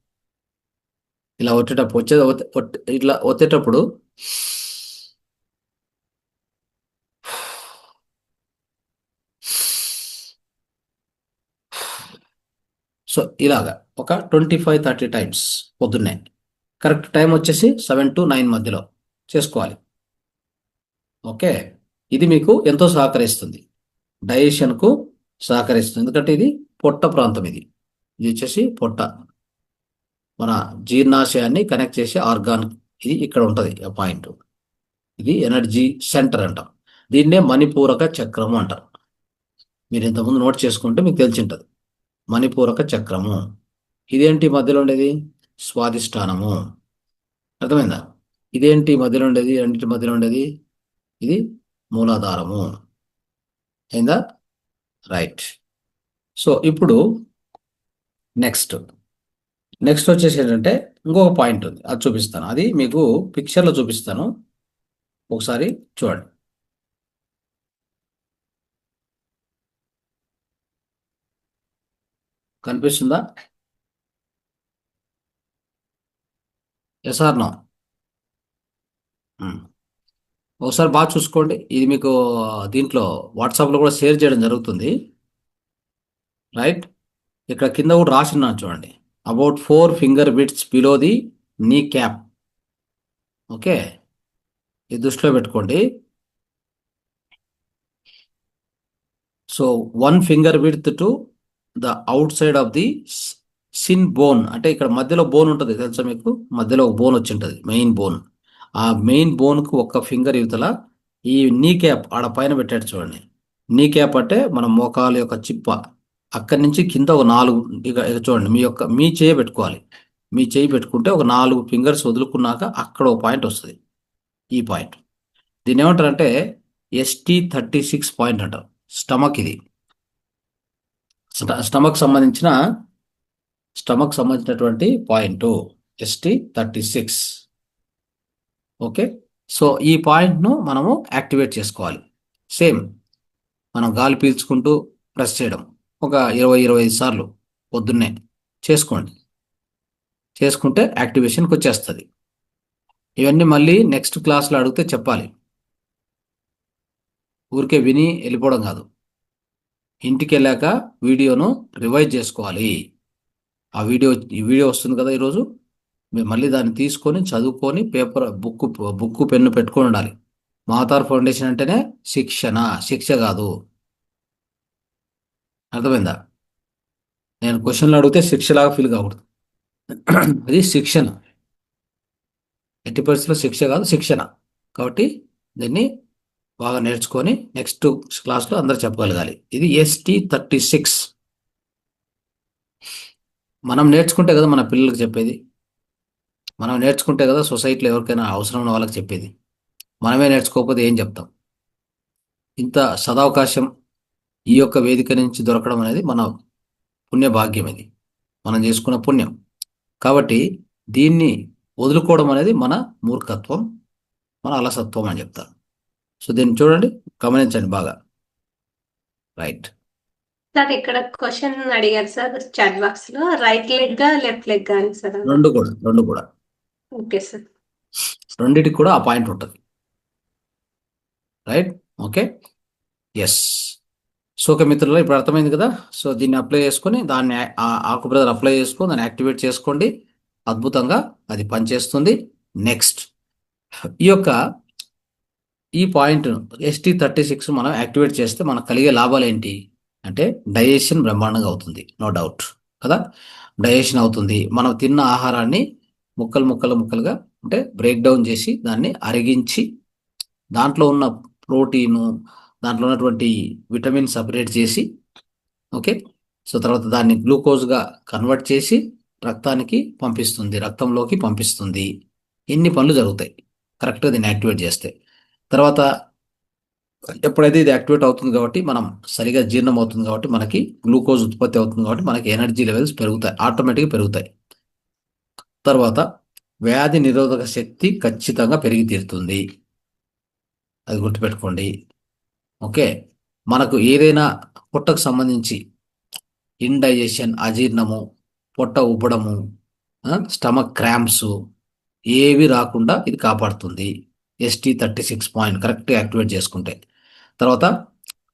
ఇలా ఇట్లా ఒత్తేటప్పుడు సో ఇలాగా ఒక 25-30 టైమ్స్ పొద్దున్నే. కరెక్ట్ టైం వచ్చేసి 7 to 9 మధ్యలో చేసుకోవాలి. ఓకే, ఇది మీకు ఎంతో సహకరిస్తుంది. డైజెషన్కు సహకరిస్తుంది. ఎందుకంటే ఇది పొట్ట ప్రాంతం, ఇది వచ్చేసి పొట్ట, మన జీర్ణాశయాన్ని కనెక్ట్ చేసే ఆర్గాన్. ఇది ఇక్కడ ఉంటుంది ఆ పాయింట్. ఇది ఎనర్జీ సెంటర్ అంటాం. దీన్నే మణిపూరక చక్రము అంటారు. మీరు ఇంతకుముందు నోట్ చేసుకుంటే మీకు తెలిసి ఉంటుంది. మణిపూరక చక్రము ఇదేంటి మధ్యలో ఉండేది? స్వాదిష్టానము. అర్థమైందా? ఇదేంటి మధ్యలో ఉండేది? రెండింటి మధ్యలో ఉండేది ఇది మూలాధారము. అయిందా? రైట్. సో ఇప్పుడు నెక్స్ట్ వచ్చేసి ఏంటంటే ఇంకొక పాయింట్ ఉంది, అది చూపిస్తాను. అది మీకు పిక్చర్లో చూపిస్తాను, ఒకసారి చూడండి. కనిపిస్తుందా? Yes or no? ఒకసారి బాగా చూసుకోండి. ఇది మీకు దీంట్లో వాట్సాప్లో కూడా షేర్ చేయడం జరుగుతుంది. రైట్. ఇక్కడ కింద కూడా రాసిన్నాను చూడండి. About 4 finger bits below the నీ క్యాప్. ఓకే, ఇది దృష్టిలో పెట్టుకోండి. So 1 finger width to the out side of the sin bone. అంటే ఇక్కడ మధ్యలో బోన్ ఉంటుంది తెలుసా మీకు? మధ్యలో ఒక బోన్ వచ్చి ఉంటుంది, మెయిన్ బోన్. ఆ మెయిన్ బోన్కు ఒక ఫింగర్ యువతల ఈ నీ క్యాప్ ఆడ పైన పెట్టాడు చూడండి. నీ క్యాప్ అంటే మన మోకాలు యొక్క చిప్ప, అక్కడి నుంచి కింద ఒక 4 ఇక చూడండి, మీ చేయి పెట్టుకోవాలి. మీ చేయి పెట్టుకుంటే ఒక 4 ఫింగర్స్ వదులుకున్నాక అక్కడ ఒక పాయింట్ వస్తుంది, ఈ పాయింట్. దీన్ని ఏమంటారంటే ST36 పాయింట్ అంటారు. స్టమక్ ఇది. స్టమక్ సంబంధించినటువంటి పాయింట్ ST36. ఓకే, సో ఈ పాయింట్ను మనము యాక్టివేట్ చేసుకోవాలి. సేమ్ మనం గాలి పీల్చుకుంటూ ప్రెస్ చేయడం ఒక 20-25 సార్లు పొద్దున్నే చేసుకోండి. చేసుకుంటే యాక్టివేషన్కి వచ్చేస్తుంది. ఇవన్నీ మళ్ళీ నెక్స్ట్ క్లాస్లో అడిగితే చెప్పాలి, ఊరికే విని వెళ్ళిపోవడం కాదు. ఇంటికి వెళ్ళాక వీడియోను రివైజ్ చేసుకోవాలి. ఈ వీడియో వస్తుంది కదా ఈరోజు, మీరు మళ్ళీ దాన్ని తీసుకొని చదువుకొని పేపర్ బుక్ పెన్ను పెట్టుకొని ఉండాలి. మహతార్ ఫౌండేషన్ అంటేనే శిక్ష కాదు. అర్థమైందా? నేను క్వశ్చన్లు అడిగితే శిక్షలాగా ఫీల్ కాకూడదు. అది శిక్షణ, ఎట్టి పరిస్థితుల్లో శిక్ష కాదు, శిక్షణ. కాబట్టి దీన్ని బాగా నేర్చుకొని నెక్స్ట్ క్లాస్లో అందరూ చెప్పగలగాలి. ఇది ST36. మనం నేర్చుకుంటే కదా మన పిల్లలకు చెప్పేది, మనం నేర్చుకుంటే కదా సొసైటీలో ఎవరికైనా అవసరం ఉన్న వాళ్ళకి చెప్పేది. మనమే నేర్చుకోకపోతే ఏం చెప్తాం? ఇంత సదవకాశం ఈ యొక్క వేదిక నుంచి దొరకడం అనేది మన పుణ్యభాగ్యం, ఇది మనం చేసుకున్న పుణ్యం. కాబట్టి దీన్ని వదులుకోవడం అనేది మన మూర్ఖత్వం, మన అలసత్వం అని చెప్తారు. సో దీన్ని చూడండి, గమనించండి బాగా. రైట్. సార్ ఇక్కడ క్వశ్చన్ అడిగారు సార్ చాట్ బాక్స్ లో, రైట్ లెగ్ లెఫ్ట్ లెగ్ అని సార్? రెండు కూడా. Okay sir. రెండిటికి కూడా ఆ పాయింట్ ఉంటుంది. Right. Okay, yes. So okay మిత్రులు, ఇప్పుడు అర్థమైంది కదా. సో దీన్ని అప్లై చేసుకొని దాన్ని ఆకు బ్రదర్ అప్లై చేసుకొని దాన్ని యాక్టివేట్ చేసుకోండి. అద్భుతంగా అది పనిచేస్తుంది. నెక్స్ట్ ఈ పాయింట్ ST36 మనం యాక్టివేట్ చేస్తే మనకు కలిగే లాభాలు ఏంటి అంటే, డైజెషన్ బ్రహ్మాండంగా అవుతుంది, నో డౌట్ కదా. డైజెషన్ అవుతుంది. మనం తిన్న ఆహారాన్ని ముక్కలుగా అంటే బ్రేక్ డౌన్ చేసి దాన్ని అరిగించి దాంట్లో ఉన్న ప్రోటీను, దాంట్లో ఉన్నటువంటి విటమిన్ సపరేట్ చేసి, ఓకే, సో తర్వాత దాన్ని గ్లూకోజ్గా కన్వర్ట్ చేసి రక్తంలోకి పంపిస్తుంది. ఎన్ని పనులు జరుగుతాయి కరెక్ట్గా దీన్ని యాక్టివేట్ చేస్తే. తర్వాత ఎప్పుడైతే ఇది యాక్టివేట్ అవుతుంది కాబట్టి మనం సరిగా జీర్ణం అవుతుంది కాబట్టి మనకి గ్లూకోజ్ ఉత్పత్తి అవుతుంది కాబట్టి మనకి ఎనర్జీ లెవెల్స్ పెరుగుతాయి, ఆటోమేటిక్గా పెరుగుతాయి. తర్వాత వ్యాధి నిరోధక శక్తి ఖచ్చితంగా పెరిగి తీరుతుంది, అది గుర్తుపెట్టుకోండి. ఓకే, మనకు ఏదైనా పొట్టకు సంబంధించి ఇండైజెషన్, అజీర్ణము, పొట్ట ఉబ్బడము, స్టమక్ క్రాంప్స్ ఏవి రాకుండా ఇది కాపాడుతుంది. ST36 పాయింట్ కరెక్ట్గా యాక్టివేట్ చేసుకుంటే. తర్వాత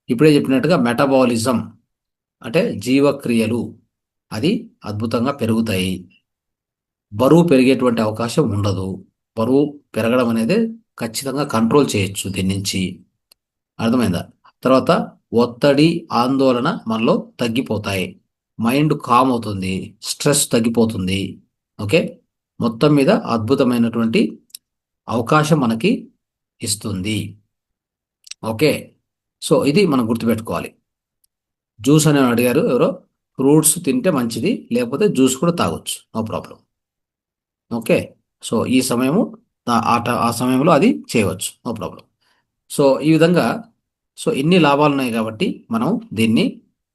ఇప్పుడే చెప్పినట్టుగా మెటబాలిజం అంటే జీవక్రియలు అది అద్భుతంగా పెరుగుతాయి. బరువు పెరిగేటువంటి అవకాశం ఉండదు. బరువు పెరగడం అనేది ఖచ్చితంగా కంట్రోల్ చేయొచ్చు దీని నుంచి. అర్థమైందా? తర్వాత ఒత్తిడి, ఆందోళన మనలో తగ్గిపోతాయి. మైండ్ కామ్ అవుతుంది, స్ట్రెస్ తగ్గిపోతుంది. ఓకే, మొత్తం మీద అద్భుతమైనటువంటి అవకాశం మనకి ఇస్తుంది. ఓకే, సో ఇది మనం గుర్తుపెట్టుకోవాలి. జ్యూస్ అని అడిగారు ఎవరో, ఫ్రూట్స్ తింటే మంచిది, లేకపోతే జ్యూస్ కూడా తాగొచ్చు, నో ప్రాబ్లం. ఓకే, సో ఈ సమయము ఆ సమయంలో అది చేయవచ్చు, నో ప్రాబ్లం. సో ఈ విధంగా సో ఇన్ని లాభాలు ఉన్నాయి కాబట్టి మనం దీన్ని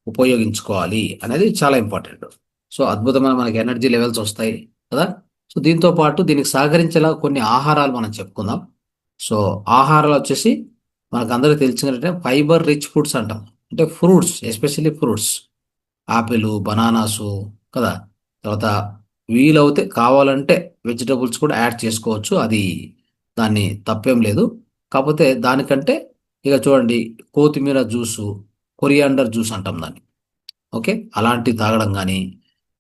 ఉపయోగించుకోవాలి అనేది చాలా ఇంపార్టెంట్. సో అద్భుతమైన మనకి ఎనర్జీ లెవెల్స్ వస్తాయి కదా. సో దీంతో పాటు దీనికి సహకరించేలా కొన్ని ఆహారాలు మనం చెప్పుకుందాం. సో ఆహారాలు వచ్చేసి మనకు అందరికీ తెలిసినట్టే ఫైబర్ రిచ్ ఫుడ్స్ అంటాం. అంటే fruits, especially fruits, apple, bananas కదా. తర్వాత వీలవుతే కావాలంటే వెజిటబుల్స్ కూడా యాడ్ చేసుకోవచ్చు, అది దాన్ని తప్పేం లేదు. కాకపోతే దానికంటే ఇక చూడండి, కొత్తిమీర జ్యూసు, కొరియాండర్ జ్యూస్ అంటాం దాన్ని. ఓకే, అలాంటివి తాగడం కానీ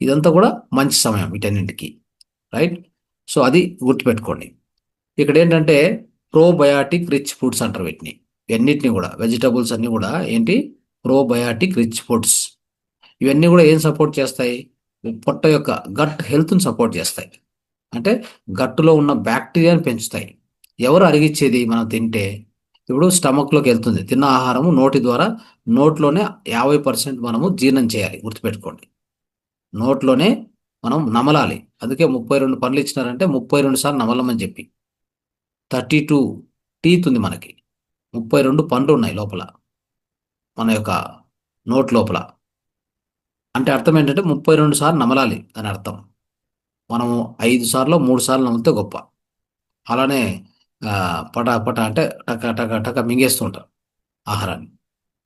ఇదంతా కూడా మంచి సమయం వీటన్నింటికి, రైట్. సో అది గుర్తుపెట్టుకోండి. ఇక్కడ ఏంటంటే ప్రోబయాటిక్ రిచ్ ఫుడ్స్ అంటారు వీటిని. ఇవన్నిటిని కూడా వెజిటబుల్స్ అన్నీ కూడా ఏంటి, ప్రోబయాటిక్ రిచ్ ఫుడ్స్. ఇవన్నీ కూడా ఏం సపోర్ట్ చేస్తాయి, పొట్ట యొక్క గట్ హెల్త్ని సపోర్ట్ చేస్తాయి. అంటే గట్టులో ఉన్న బ్యాక్టీరియాని పెంచుతాయి. ఎవరు అరిగిచ్చేది, మనం తింటే ఇప్పుడు స్టమక్లోకి వెళ్తుంది తిన్న ఆహారము, నోటి ద్వారా నోట్లోనే 50% మనము జీర్ణం చేయాలి, గుర్తుపెట్టుకోండి. నోట్లోనే మనం నమలాలి. అందుకే 32 పనులు ఇచ్చినారంటే 32 సార్లు నమలమని చెప్పి. 32 టీత్ ఉంది మనకి, 32 పండ్లు ఉన్నాయి లోపల మన యొక్క నోట్ లోపల. అంటే అర్థం ఏంటంటే 32 సార్లు నమలాలి అని అర్థం. మనము 5 సార్లు 3 సార్లు నమిలితే గొప్ప. అలానే పట పట అంటే టక టక టక మింగేస్తూ ఉంటారు ఆహారాన్ని.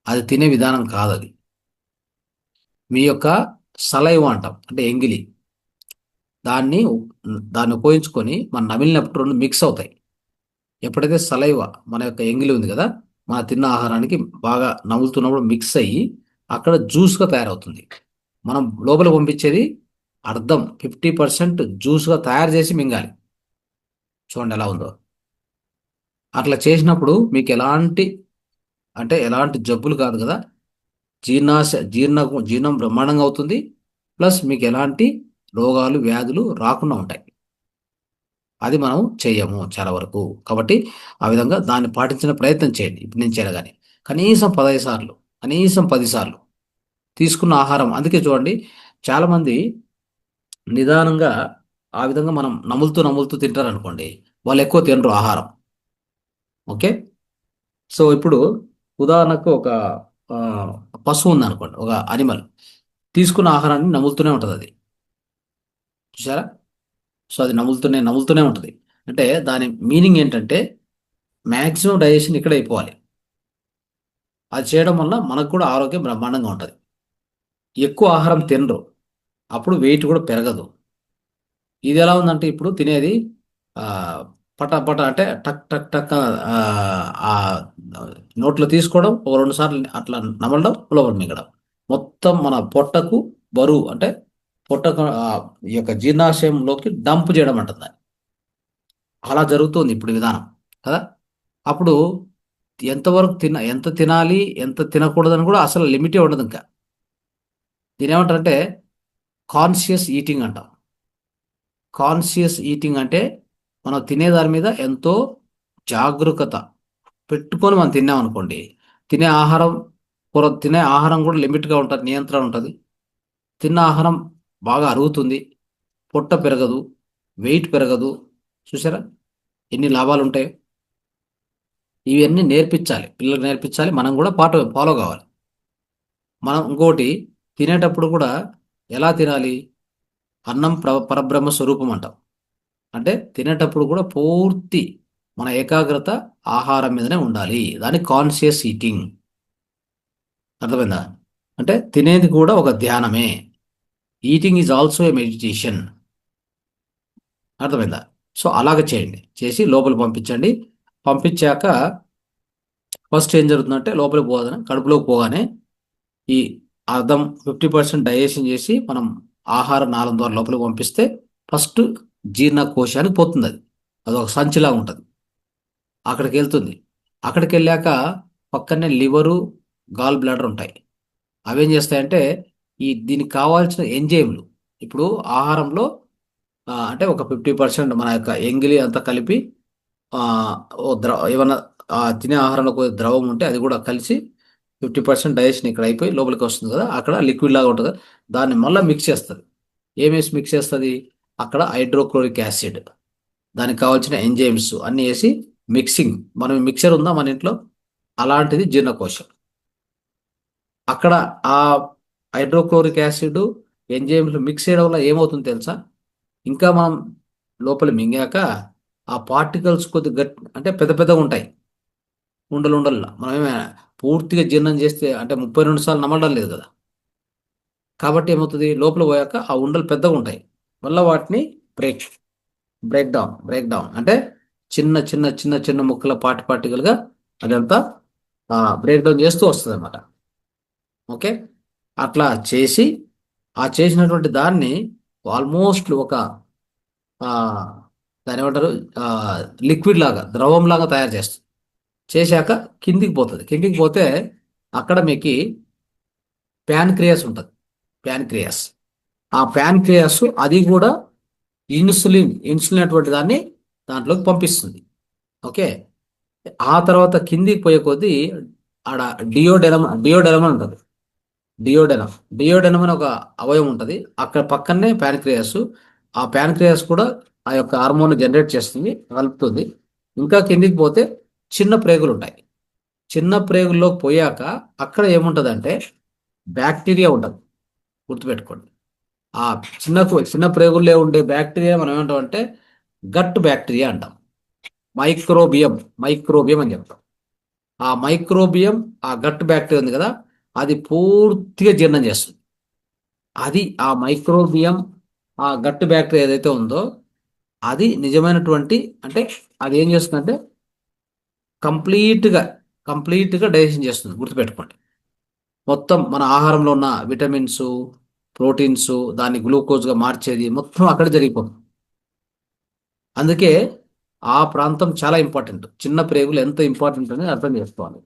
అది తినే విధానం కాదు అది. మీ యొక్క సలైవ అంటాం, అంటే ఎంగిలి, దాన్ని ఉపయోగించుకొని మనం నమిలినప్పుడు రెండు మిక్స్ అవుతాయి. ఎప్పుడైతే సలైవ మన యొక్క ఎంగిలి ఉంది కదా, మన తిన్న ఆహారానికి బాగా నములుతున్నప్పుడు మిక్స్ అయ్యి అక్కడ జ్యూస్గా తయారవుతుంది. మనం లోపల పంపించేది అర్థం 50% జ్యూస్గా తయారు చేసి మింగాలి. చూడండి ఎలా ఉందో. అట్లా చేసినప్పుడు మీకు ఎలాంటి జబ్బులు కాదు కదా, జీర్ణం బ్రహ్మాండంగా అవుతుంది. ప్లస్ మీకు ఎలాంటి రోగాలు, వ్యాధులు రాకుండా ఉంటాయి. అది మనం చెయ్యము చాలా వరకు. కాబట్టి ఆ విధంగా దాన్ని పాటించిన ప్రయత్నం చేయండి. ఇప్పుడు నేను చేయగానే కనీసం 15 సార్లు, కనీసం 10 సార్లు తీసుకున్న ఆహారం. అందుకే చూడండి, చాలామంది నిదానంగా ఆ విధంగా మనం నములుతూ తింటారు అనుకోండి, వాళ్ళు ఎక్కువ తినరు ఆహారం. ఓకే, సో ఇప్పుడు ఉదాహరణకు ఒక పశువు ఉంది అనుకోండి, ఒక అనిమల్, తీసుకున్న ఆహారాన్ని నములుతూనే ఉంటుంది అది, చూసారా. సో అది నములుతూనే ఉంటుంది. అంటే దాని మీనింగ్ ఏంటంటే మ్యాక్సిమం డైజెషన్ ఇక్కడ అయిపోవాలి. అది చేయడం వల్ల మనకు కూడా ఆరోగ్యం బ్రహ్మాండంగా ఉంటుంది. ఎక్కువ ఆహారం తినరు, అప్పుడు వెయిట్ కూడా పెరగదు. ఇది ఎలా ఉందంటే ఇప్పుడు తినేది పట పట అంటే టక్ టక్ టక్ నోట్లో తీసుకోవడం, ఒక 2 సార్లు అట్లా నమలడం, లోపల మింగడం, మొత్తం మన పొట్టకు బరువు, అంటే పొట్టకు ఈ యొక్క జీర్ణాశయంలోకి డంప్ చేయడం అంటుంది. అలా జరుగుతుంది ఇప్పుడు విధానం కదా. అప్పుడు ఎంతవరకు ఎంత తినాలి, ఎంత తినకూడదని కూడా అసలు లిమిటే ఉండదు. ఇంకా దీని ఏమంటారంటే కాన్షియస్ ఈటింగ్ అంటాం. కాన్షియస్ ఈటింగ్ అంటే మనం తినే దాని మీద ఎంతో జాగరూకత పెట్టుకొని మనం తిన్నామనుకోండి, తినే ఆహారం కూడా లిమిట్గా ఉంటుంది, నియంత్రణ ఉంటుంది. తిన్న ఆహారం బాగా అరుగుతుంది, పొట్ట పెరగదు, వెయిట్ పెరగదు. చూసారా ఎన్ని లాభాలు ఉంటాయి. ఇవన్నీ నేర్పించాలి, పిల్లలకు నేర్పించాలి, మనం కూడా ఫాలో కావాలి. మనం ఇంకోటి తినేటప్పుడు కూడా ఎలా తినాలి, అన్నం పరబ్రహ్మ స్వరూపం అంటాం. అంటే తినేటప్పుడు కూడా పూర్తి మన ఏకాగ్రత ఆహారం మీదనే ఉండాలి. దాన్ని కాన్షియస్ ఈటింగ్. అర్థమైందా? అంటే తినేది కూడా ఒక ధ్యానమే. Eating is also a meditation. అర్థమైందా? సో అలాగ చేయండి, చేసి లోపల పంపించండి. పంపించాక ఫస్ట్ ఏం జరుగుతుందంటే లోపలికి పోగానే, కడుపులోకి పోగానే ఈ అర్థం 50% డైజెషన్ చేసి మనం ఆహార నాళం ద్వారా లోపలికి పంపిస్తే ఫస్ట్ జీర్ణకోశానికి పోతుంది. అది ఒక సంచిలా ఉంటుంది, అక్కడికి వెళ్తుంది. అక్కడికి వెళ్ళాక పక్కనే లివరు, గాల్ బ్లాడర్ ఉంటాయి. అవేం చేస్తాయంటే దీనికి కావాల్సిన ఎంజైమ్లు ఇప్పుడు ఆహారంలో అంటే ఒక 50% మన యొక్క ఎంగిలి అంతా కలిపి ఆ, ఏమన్నా తినే ఆహారంలో కొద్దిగా ద్రవం ఉంటే అది కూడా కలిసి 50% డైజెషన్ ఇక్కడ అయిపోయి లోపలికి వస్తుంది కదా, అక్కడ లిక్విడ్ లాగా ఉంటుంది. దాన్ని మళ్ళీ మిక్స్ చేస్తుంది. ఏమేసి మిక్స్ చేస్తుంది? అక్కడ హైడ్రోక్లోరిక్ యాసిడ్, దానికి కావాల్సిన ఎంజైమ్స్ అన్ని వేసి మిక్సింగ్. మనం మిక్సర్ ఉందా మన ఇంట్లో, అలాంటిది జీర్ణకోశం. అక్కడ ఆ హైడ్రోక్లోరిక్ యాసిడ్ ఎంజైమ్స్ మిక్స్ చేయడం వల్ల ఏమవుతుందో తెలుసా? ఇంకా మనం లోపల మింగాక ఆ పార్టికల్స్ కొద్ది అంటే పెద్ద పెద్దగా ఉంటాయి, ఉండలు ఉండల్లా. మనమేమే పూర్తిగా జీర్ణం చేస్తే అంటే 32 సార్లు నమలడం లేదు కదా. కాబట్టి ఏమవుతుంది, లోపల పోయాక ఆ ఉండలు పెద్దగా ఉంటాయి. మళ్ళీ వాటిని బ్రేక్ బ్రేక్ డౌన్ అంటే చిన్న చిన్న చిన్న చిన్న ముక్కల పార్టికల్గా అదంతా బ్రేక్ డౌన్ చేస్తూ వస్తుంది అన్నమాట. ఓకే, అట్లా చేసి ఆ చేసినటువంటి దాన్ని ఆల్మోస్ట్ ఒక ఆ, దాని ఏమంటారు, లిక్విడ్ లాగా ద్రవం లాగా తయారు చేస్తుంది. చేశాక కిందికి పోతుంది. కిందికి పోతే అక్కడ మీకు ప్యాన్క్రియాస్ ఉంటుంది. ప్యాన్క్రియాస్, ఆ ప్యాన్క్రియాస్ అది కూడా ఇన్సులిన్ అటువంటి దాన్ని దాంట్లోకి పంపిస్తుంది. ఓకే, ఆ తర్వాత కిందికి పోయే కొద్దీ ఆడ డియోడెనమ్ అని ఉంటుంది. డియోడెనమ్ అని ఒక అవయవం ఉంటుంది. అక్కడ పక్కనే ప్యాన్క్రియాస్. ఆ ప్యాన్క్రియాస్ కూడా ఆ యొక్క హార్మోన్ జనరేట్ చేస్తుంది, కలుపుతుంది. ఇంకా కిందికి పోతే చిన్న ప్రేగులు ఉంటాయి. చిన్న ప్రేగుల్లోకి పోయాక అక్కడ ఏముంటుందంటే బ్యాక్టీరియా ఉంటుంది. గుర్తుపెట్టుకోండి, ఆ చిన్న ప్రేగుల్లో ఉండే బ్యాక్టీరియా మనం ఏమంటాం అంటే గట్ బ్యాక్టీరియా అంటాం. మైక్రోబియం అని చెప్తాం. ఆ మైక్రోబియం, ఆ గట్ బ్యాక్టీరియా ఉంది కదా, అది పూర్తిగా జీర్ణం చేస్తుంది. అది ఆ మైక్రోబియం, ఆ గట్ బ్యాక్టీరియా ఏదైతే ఉందో అది నిజమైనటువంటి అంటే అది ఏం చేస్తుందంటే కంప్లీట్గా డైజెషన్ చేస్తుంది. గుర్తుపెట్టుకోండి, మొత్తం మన ఆహారంలో ఉన్న విటమిన్స్, ప్రోటీన్స్ దాన్ని గ్లూకోజ్గా మార్చేది మొత్తం అక్కడ జరిగిపోతుంది. అందుకే ఆ ప్రాంతం చాలా ఇంపార్టెంట్. చిన్న ప్రేగులు ఎంత ఇంపార్టెంట్ అనేది అర్థం చేసుకోవాలి.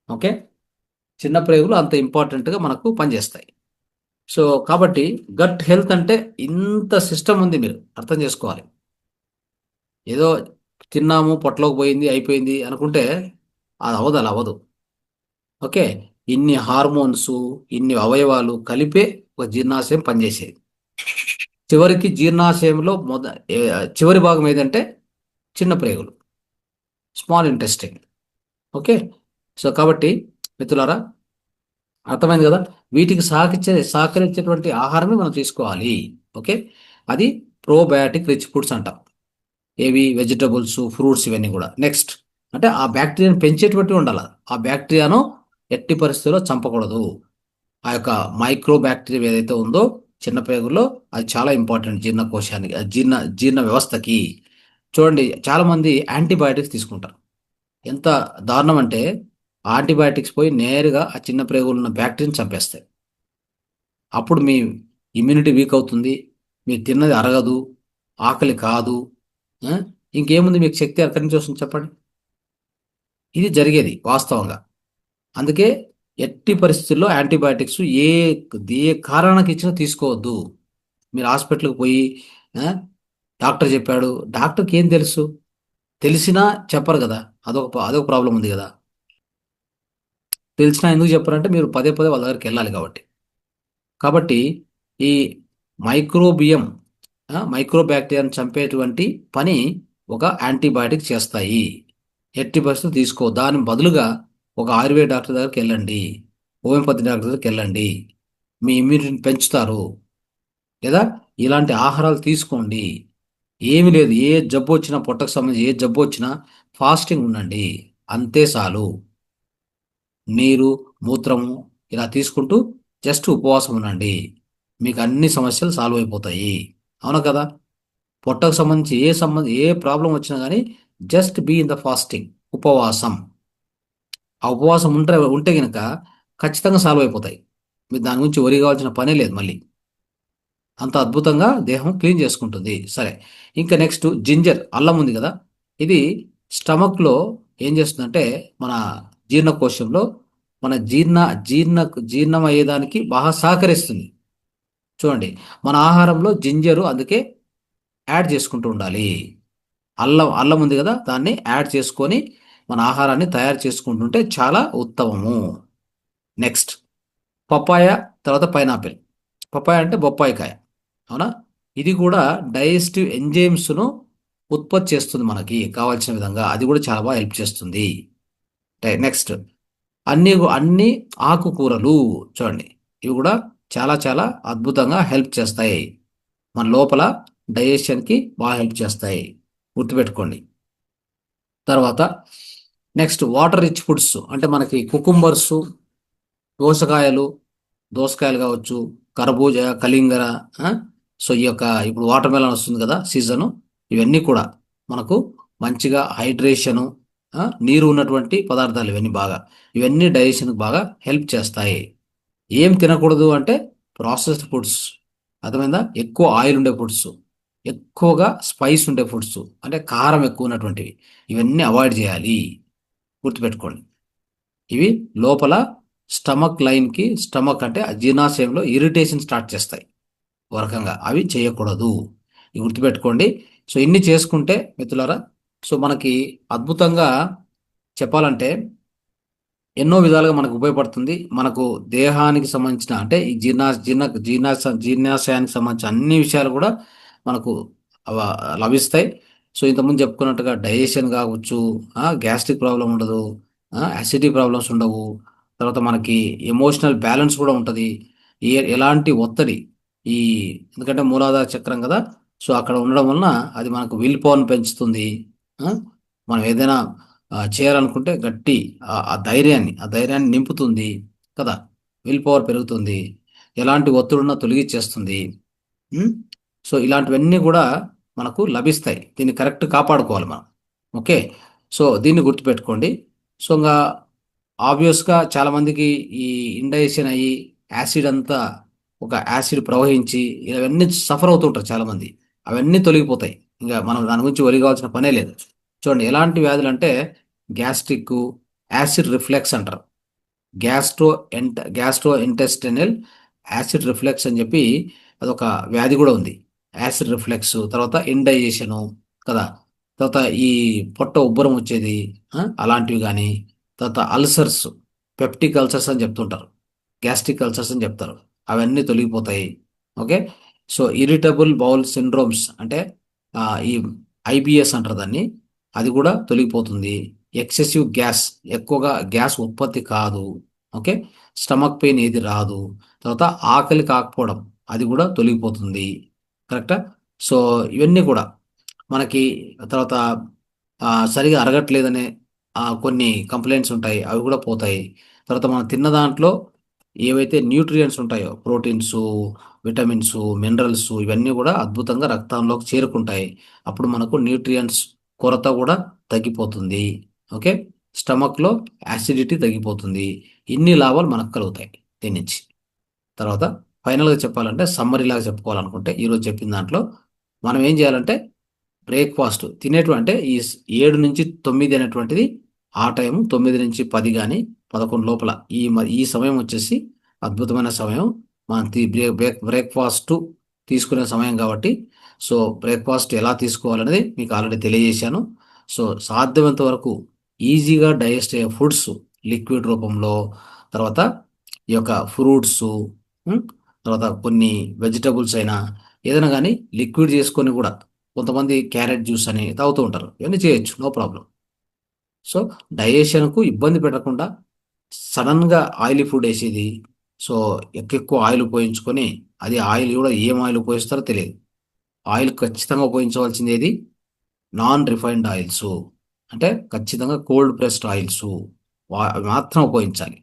ఓకే, చిన్న ప్రేగులు అంత ఇంపార్టెంట్గా మనకు పనిచేస్తాయి. సో కాబట్టి గట్ హెల్త్ అంటే ఇంత సిస్టమ్ ఉంది, మీరు అర్థం చేసుకోవాలి. ఏదో తిన్నాము పొట్టలోకి పోయింది అయిపోయింది అనుకుంటే అది అవ్వదు, అలా అవ్వదు. ఓకే, ఇన్ని హార్మోన్స్, ఇన్ని అవయవాలు కలిపే ఒక జీర్ణాశయం పనిచేసేది. చివరికి జీర్ణాశయంలో చివరి భాగం ఏదంటే చిన్న ప్రేగులు, స్మాల్ ఇంటెస్టైన్. ఓకే, సో కాబట్టి మిత్రులారా అర్థమైంది కదా, వీటికి సహకరించేటువంటి ఆహారమే మనం తీసుకోవాలి. ఓకే, అది ప్రోబయాటిక్ రిచ్ ఫుడ్స్ అంటాం. ఏవి? వెజిటబుల్స్, ఫ్రూట్స్, ఇవన్నీ కూడా. నెక్స్ట్ అంటే ఆ బ్యాక్టీరియాను పెంచేటువంటి ఉండాలి. ఆ బ్యాక్టీరియాను ఎట్టి పరిస్థితుల్లో చంపకూడదు. ఆ యొక్క మైక్రో బ్యాక్టీరియా ఏదైతే ఉందో చిన్న ప్రేగుల్లో అది చాలా ఇంపార్టెంట్ జీర్ణకోశానికి, జీర్ణ వ్యవస్థకి. చూడండి, చాలా మంది యాంటీబయాటిక్స్ తీసుకుంటారు. ఎంత దారుణం అంటే యాంటీబయాటిక్స్ పోయి నేరుగా ఆ చిన్న ప్రేగులు ఉన్న బ్యాక్టీరియాని చంపేస్తాయి. అప్పుడు మీ ఇమ్యూనిటీ వీక్ అవుతుంది, మీరు తిన్నది అరగదు, ఆకలి కాదు, ఇంకేముంది మీకు శక్తి ఎక్కడి నుంచి వస్తుంది చెప్పండి? ఇది జరిగేది వాస్తవంగా. అందుకే ఎట్టి పరిస్థితుల్లో యాంటీబయాటిక్స్ ఏ కారణానికి ఇచ్చినా తీసుకోవద్దు. మీరు హాస్పిటల్కి పోయి డాక్టర్ చెప్పాడు, డాక్టర్కి ఏం తెలుసు? తెలిసినా చెప్పరు కదా, అదొక ప్రాబ్లం ఉంది కదా. తెలిసినా ఎందుకు చెప్పారంటే మీరు పదే వాళ్ళ దగ్గరికి వెళ్ళాలి కాబట్టి ఈ మైక్రోబియం, మైక్రోబ్యాక్టీరియాను చంపేటువంటి పని ఒక యాంటీబయాటిక్ చేస్తాయి. ఎట్టి పరిస్థితులు తీసుకో. దాని బదులుగా ఒక ఆయుర్వేద డాక్టర్ దగ్గరికి వెళ్ళండి, హోమియోపతి డాక్టర్ దగ్గరికి వెళ్ళండి, మీ ఇమ్యూనిటీని పెంచుతారు. లేదా ఇలాంటి ఆహారాలు తీసుకోండి. ఏమి లేదు, ఏ జబ్బు వచ్చినా, పొట్టకు సంబంధించి ఏ జబ్బు వచ్చినా ఫాస్టింగ్ ఉండండి, అంతే చాలు. నీరు, మూత్రము ఇలా తీసుకుంటూ జస్ట్ ఉపవాసం ఉండండి, మీకు అన్ని సమస్యలు సాల్వ్ అయిపోతాయి. అవునా కదా? పొట్టకు సంబంధించి ఏ ప్రాబ్లం వచ్చినా కానీ just be in the fasting, ఉపవాసం. ఆ ఉపవాసం ఉంటే కనుక ఖచ్చితంగా సాల్వ్ అయిపోతాయి. మీరు దాని గురించి వరి కావాల్సిన పనే లేదు. మళ్ళీ అంత అద్భుతంగా దేహం క్లీన్ చేసుకుంటుంది. సరే, ఇంకా నెక్స్ట్ జింజర్, అల్లం ఉంది కదా, ఇది స్టమక్లో ఏం చేస్తుందంటే మన జీర్ణకోశంలో మన జీర్ణం అయ్యేదానికి బాగా సహకరిస్తుంది. చూడండి, మన ఆహారంలో జింజరు అందుకే యాడ్ చేసుకుంటూ ఉండాలి. అల్లం ఉంది కదా, దాన్ని యాడ్ చేసుకొని మన ఆహారాన్ని తయారు చేసుకుంటుంటే చాలా ఉత్తమము. నెక్స్ట్ పప్పాయ, తర్వాత పైనాపిల్. పప్పాయ అంటే బొప్పాయికాయ, అవునా? ఇది కూడా డైజెస్టివ్ ఎంజైమ్స్ను ఉత్పత్తి చేస్తుంది మనకి కావాల్సిన విధంగా. అది కూడా చాలా బాగా హెల్ప్ చేస్తుంది. నెక్స్ట్ అన్ని ఆకుకూరలు చూడండి, ఇవి కూడా చాలా చాలా అద్భుతంగా హెల్ప్ చేస్తాయి. మన లోపల డైజెషన్కి బాగా హెల్ప్ చేస్తాయి, గుర్తుపెట్టుకోండి. తర్వాత నెక్స్ట్ వాటర్ రిచ్ ఫుడ్స్ అంటే మనకి కుకుంబర్స్, దోసకాయలు కావచ్చు, కర్బూజ, కలింగర. ఆ? సో ఈ యొక్క ఇప్పుడు వాటర్ మెలన్ వస్తుంది కదా సీజను, ఇవన్నీ కూడా మనకు మంచిగా హైడ్రేషను, నీరు ఉన్నటువంటి పదార్థాలు ఇవన్నీ ఇవన్నీ డైజెషన్కి బాగా హెల్ప్ చేస్తాయి. ఏం తినకూడదు అంటే ప్రాసెస్డ్ ఫుడ్స్, అర్థమైందా? ఎక్కువ ఆయిల్ ఉండే ఫుడ్స్, ఎక్కువగా స్పైస్ ఉండే ఫుడ్స్ అంటే కారం ఎక్కువ ఉన్నటువంటివి, ఇవన్నీ అవాయిడ్ చేయాలి, గుర్తుపెట్టుకోండి. ఇవి లోపల స్టమక్ అంటే జీర్ణాశయంలో ఇరిటేషన్ స్టార్ట్ చేస్తాయి ఒక రకంగా, అవి చేయకూడదు, ఇవి గుర్తుపెట్టుకోండి. సో ఇన్ని చేసుకుంటే మిత్రులారా, సో మనకి అద్భుతంగా చెప్పాలంటే ఎన్నో విధాలుగా మనకు ఉపయోగపడుతుంది. మనకు దేహానికి సంబంధించిన అంటే ఈ జీర్ణాశయానికి సంబంధించిన అన్ని విషయాలు కూడా మనకు లభిస్తాయి. సో ఇంతకుముందు చెప్పుకున్నట్టుగా డైజెషన్ కావచ్చు, గ్యాస్ట్రిక్ ప్రాబ్లం ఉండదు, యాసిడిటీ ప్రాబ్లమ్స్ ఉండవు. తర్వాత మనకి ఎమోషనల్ బ్యాలెన్స్ కూడా ఉంటుంది. ఎలాంటి ఒత్తిడి ఈ ఎందుకంటే మూలాధార చక్రం కదా, సో అక్కడ ఉండడం వలన అది మనకు విల్ పవర్ని పెంచుతుంది. మనం ఏదైనా చేయాలనుకుంటే గట్టి ఆ ధైర్యాన్ని నింపుతుంది కదా, విల్ పవర్ పెరుగుతుంది, ఎలాంటి ఒత్తిడిన్నా తొలగించేస్తుంది. సో ఇలాంటివన్నీ కూడా మనకు లభిస్తాయి. దీన్ని కరెక్ట్ కాపాడుకోవాలి మనం. ఓకే, సో దీన్ని గుర్తుపెట్టుకోండి. సో ఇంకా ఆబ్వియస్గా చాలామందికి ఈ ఇండైజెషన్ అయ్యి యాసిడ్ ప్రవహించి ఇవన్నీ సఫర్ అవుతుంటారు చాలామంది. అవన్నీ తొలగిపోతాయి, ఇంకా మనం దాని గురించి వరి కావాల్సిన పనే లేదు. చూడండి ఎలాంటి వ్యాధులు అంటే గ్యాస్ట్రిక్, యాసిడ్ రిఫ్లెక్స్ అంటారు. గ్యాస్ట్రో ఇంటెస్టినల్ యాసిడ్ రిఫ్లెక్స్ అని చెప్పి అదొక వ్యాధి కూడా ఉంది. యాసిడ్ రిఫ్లెక్స్, తర్వాత ఇండైజెషను కదా, తర్వాత ఈ పొట్ట ఉబ్బరం వచ్చేది, అలాంటివి కానీ, తర్వాత అల్సర్స్, పెప్టిక్ అల్సర్స్ అని చెప్తుంటారు, గ్యాస్ట్రిక్ అల్సర్స్ అని చెప్తారు, అవన్నీ తొలగిపోతాయి. Okay, so irritable bowel syndromes అంటే ఈ ఐబిఎస్ అంటారు దాన్ని, అది కూడా తొలగిపోతుంది. ఎక్సెసివ్ ఎక్కువగా గ్యాస్ ఉత్పత్తి కాదు. ఓకే, స్టమక్ పెయిన్ ఏది రాదు. తర్వాత ఆకలి కాకపోవడం, అది కూడా తొలగిపోతుంది. కరెక్టా? సో ఇవన్నీ కూడా మనకి తర్వాత సరిగా అరగట్లేదనే కొన్ని కంప్లైంట్స్ ఉంటాయి, అవి కూడా పోతాయి. తర్వాత మనం తిన్న దాంట్లో ఏవైతే న్యూట్రియంట్స్ ఉంటాయో, ప్రోటీన్స్, విటమిన్స్, మినరల్స్, ఇవన్నీ కూడా అద్భుతంగా రక్తంలోకి చేరుకుంటాయి. అప్పుడు మనకు న్యూట్రియంట్స్ కొరత కూడా తగ్గిపోతుంది. ఓకే, స్టమక్లో యాసిడిటీ తగ్గిపోతుంది. ఇన్ని లాభాలు మనకు కలుగుతాయి దీని నుంచి. తర్వాత ఫైనల్గా చెప్పాలంటే సమ్మరీలాగా చెప్పుకోవాలనుకుంటే ఈరోజు చెప్పిన దాంట్లో మనం ఏం చేయాలంటే బ్రేక్ఫాస్ట్ తినేటువంటి ఈ 7 నుంచి 9 అనేటువంటిది ఆ టైం, 9 నుంచి 10 కానీ 11 లోపల ఈ సమయం వచ్చేసి అద్భుతమైన సమయం. మనం బ్రేక్ఫాస్ట్ తీసుకునే సమయం కాబట్టి, సో బ్రేక్ఫాస్ట్ ఎలా తీసుకోవాలనేది మీకు ఆల్రెడీ తెలియజేశాను. సో సాధ్యమైనంత వరకు ఈజీగా డైజెస్ట్ అయ్యే ఫుడ్స్ లిక్విడ్ రూపంలో, తర్వాత ఈ యొక్క ఫ్రూట్స్, తర్వాత కొన్ని వెజిటబుల్స్ అయినా ఏదైనా కానీ లిక్విడ్ చేసుకొని కూడా, కొంతమంది క్యారెట్ జ్యూస్ అని తాగుతూ ఉంటారు, ఇవన్నీ చేయొచ్చు, నో ప్రాబ్లం. సో డైజెషన్కు ఇబ్బంది పెట్టకుండా సడన్గా ఆయిలీ ఫుడ్ వేసేది, సో ఎక్కువ ఆయిల్ ఉపయోగించుకొని, అది ఆయిల్ కూడా ఏం ఆయిల్ ఉపయోగిస్తారో తెలియదు. ఆయిల్ ఖచ్చితంగా ఉపయోగించవలసింది ఏది, నాన్ రిఫైన్డ్ ఆయిల్స్ అంటే ఖచ్చితంగా కోల్డ్ ప్రెస్డ్ ఆయిల్స్ మాత్రం ఉపయోగించాలి.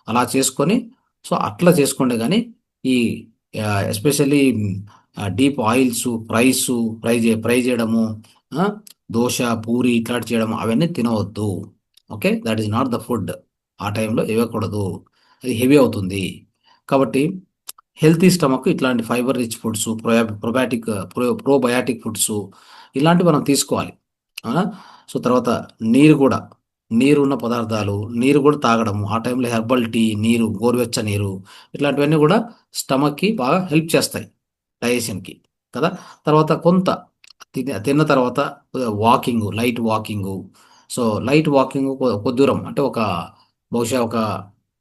అలా చేసుకొని, సో అట్లా చేసుకోండి. కానీ ఈ ఎస్పెషల్లీ డీప్ ఆయిల్స్ ఫ్రై చేయడము, దోశ, పూరి ఇట్లాంటి చేయడము, అవన్నీ తినవద్దు. Okay, that is not the food. ఆ టైంలో ఇవ్వకూడదు, అది హెవీ అవుతుంది. కాబట్టి హెల్తీ స్టమక్ ఇట్లాంటి fibre rich foods, probiotic foods ఇలాంటివి మనం తీసుకోవాలి. అవునా? సో తర్వాత నీరు కూడా నీరు ఉన్న పదార్థాలు, నీరు కూడా తాగడము, ఆ టైంలో హెర్బల్ టీ, నీరు, గోరువెచ్చ నీరు, ఇట్లాంటివన్నీ కూడా స్టమక్కి బాగా హెల్ప్ చేస్తాయి డైజెషన్కి కదా. తర్వాత కొంత తిన్న తర్వాత walking, light walking. So light walking కొద్ది దూరం అంటే బహుశా ఒక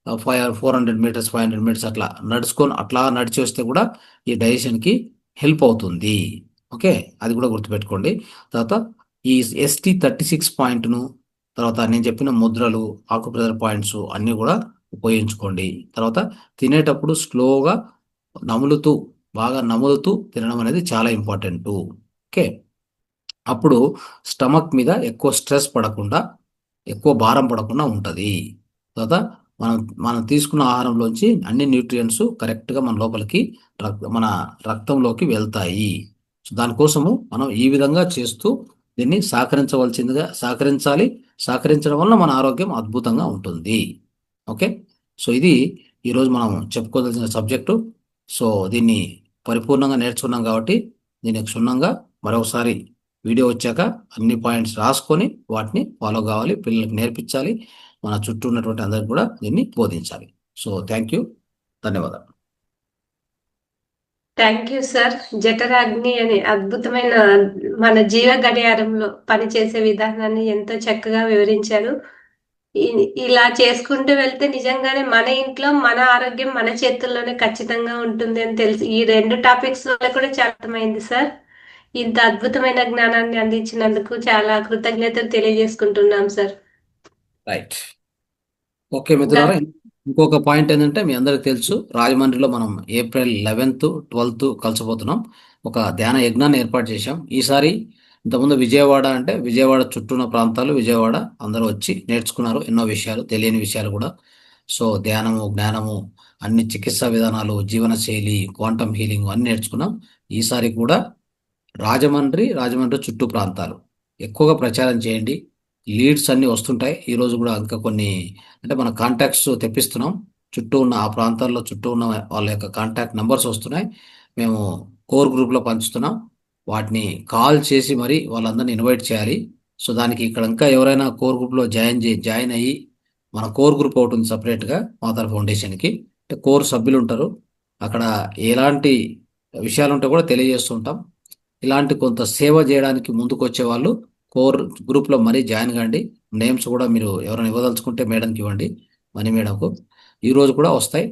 400 మీటర్స్ 500 మీటర్స్ అట్లా అట్లా నడిచి వస్తే కూడా ఈ డైజెషన్కి హెల్ప్ అవుతుంది. ఓకే, అది కూడా గుర్తుపెట్టుకోండి. తర్వాత ఈ ST36 పాయింట్ను, తర్వాత నేను చెప్పిన ముద్రలు, ఆకుప్రెజర్ పాయింట్స్ అన్నీ కూడా ఉపయోగించుకోండి. తర్వాత తినేటప్పుడు స్లోగా నములుతూ, బాగా నములుతూ తినడం అనేది చాలా ఇంపార్టెంట్. ఓకే, అప్పుడు స్టమక్ మీద ఎక్కువ స్ట్రెస్ పడకుండా, ఎక్కువ భారం పడకుండా ఉంటుంది. తర్వాత మనం మనం తీసుకున్న ఆహారంలోంచి అన్ని న్యూట్రియంట్స్ కరెక్ట్గా మన లోపలికి మన రక్తంలోకి వెళ్తాయి. సో దానికోసము మనం ఈ విధంగా చేస్తూ దీన్ని సహకరించాలి. సహకరించడం వల్ల మన ఆరోగ్యం అద్భుతంగా ఉంటుంది. ఓకే, సో ఇది ఈరోజు మనం చెప్పుకోదలసిన సబ్జెక్టు. సో దీన్ని పరిపూర్ణంగా నేర్చుకున్నాం కాబట్టి దీన్ని క్షుణ్ణంగా మరొకసారి వీడియో వచ్చాక అన్ని పాయింట్స్ రాసుకొని వాటిని ఫాలో కావాలి, పిల్లలకు నేర్పించాలి, మన చుట్టూ ఉన్నటువంటి అందరికి కూడా దీన్ని బోధించాలి. సో థ్యాంక్ యూ, ధన్యవాదాలు. Thank you sir. జఠరాగ్ని అనే అద్భుతమైన మన జీవ గడియారంలో పనిచేసే విధానాన్ని ఎంతో చక్కగా వివరించారు. ఇలా చేసుకుంటూ వెళ్తే నిజంగానే మన ఇంట్లో మన ఆరోగ్యం మన చేతుల్లోనే ఖచ్చితంగా ఉంటుంది అని తెలిసి ఈ 2 టాపిక్స్ వల్ల కూడా చాలా అర్థమైంది సార్. ఇంత అద్భుతమైన జ్ఞానాన్ని అందించినందుకు చాలా కృతజ్ఞతలు తెలియజేసుకుంటున్నాం సార్. రైట్. ఓకే మిత్రులారా, ఇంకొక పాయింట్ ఏంటంటే మీ అందరికి తెలుసు, రాజమండ్రిలో మనం ఏప్రిల్ 11th 12th కలిసిపోతున్నాం. ఒక ధ్యాన యజ్ఞాన్ని ఏర్పాటు చేశాం. ఈసారి ఇంతకుముందు విజయవాడ చుట్టూ ఉన్న ప్రాంతాలు, విజయవాడ అందరూ వచ్చి నేర్చుకున్నారు ఎన్నో విషయాలు, తెలియని విషయాలు కూడా. సో ధ్యానము, జ్ఞానము, అన్ని చికిత్సా విధానాలు, జీవనశైలి, క్వాంటమ్ హీలింగ్ అన్ని నేర్చుకున్నాం. ఈసారి కూడా రాజమండ్రి చుట్టూ ప్రాంతాలు ఎక్కువగా ప్రచారం చేయండి. లీడ్స్ అన్నీ వస్తుంటాయి. ఈరోజు కూడా ఇంకా కొన్ని అంటే మన కాంటాక్ట్స్ తెప్పిస్తున్నాం. చుట్టూ ఉన్న ఆ ప్రాంతాల్లో చుట్టూ ఉన్న వాళ్ళ యొక్క కాంటాక్ట్ నెంబర్స్ వస్తున్నాయి. మేము కోర్ గ్రూప్లో పంచుతున్నాం. వాటిని కాల్ చేసి మరి వాళ్ళందరినీ ఇన్వైట్ చేయాలి. సో దానికి ఇక్కడ ఇంకా ఎవరైనా కోర్ గ్రూప్లో జాయిన్ అయ్యి, మన కోర్ గ్రూప్ ఒకటి ఉంది సపరేట్గా మాతార్ ఫౌండేషన్కి. అంటే కోర్ సభ్యులు ఉంటారు. అక్కడ ఎలాంటి విషయాలు ఉంటే కూడా తెలియజేస్తుంటాం. ఇలాంటి కొంత సేవ చేయడానికి ముందుకు వచ్చే వాళ్ళు కోర్ గ్రూప్లో మరీ జాయిన్ కాండి. నేమ్స్ కూడా మీరు ఎవరైనా ఇవ్వదలుచుకుంటే మేడంకి ఇవ్వండి, మనీ మేడంకు. ఈరోజు కూడా వస్తాయి.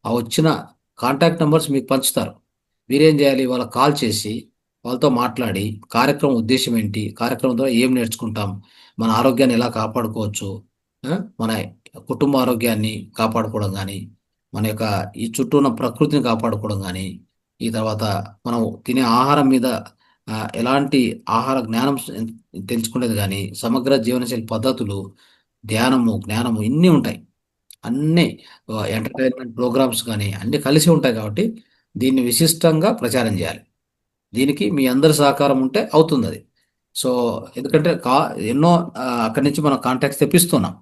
ఆ వచ్చిన కాంటాక్ట్ నెంబర్స్ మీకు పంచుతారు. మీరేం చేయాలి, వాళ్ళకి కాల్ చేసి వాళ్ళతో మాట్లాడి కార్యక్రమం ఉద్దేశం ఏంటి, కార్యక్రమం ద్వారా ఏం నేర్చుకుంటాం, మన ఆరోగ్యాన్ని ఎలా కాపాడుకోవచ్చు, మన కుటుంబ ఆరోగ్యాన్ని కాపాడుకోవడం కానీ, మన యొక్క ఈ చుట్టూ ఉన్న ప్రకృతిని కాపాడుకోవడం కానీ, ఈ తర్వాత మనం తినే ఆహారం మీద ఎలాంటి ఆహార జ్ఞానం తెలుసుకునేది కానీ, సమగ్ర జీవనశైలి పద్ధతులు, ధ్యానము, జ్ఞానము ఇన్ని ఉంటాయి. అన్నీ ఎంటర్టైన్మెంట్ ప్రోగ్రామ్స్ కానీ అన్నీ కలిసి ఉంటాయి. కాబట్టి దీన్ని విశిష్టంగా ప్రచారం చేయాలి. దీనికి మీ అందరి సహకారం ఉంటే అవుతుంది అది. సో ఎందుకంటే ఎన్నో అక్కడి నుంచి మనం కాంటాక్ట్స్ తెప్పిస్తున్నాం.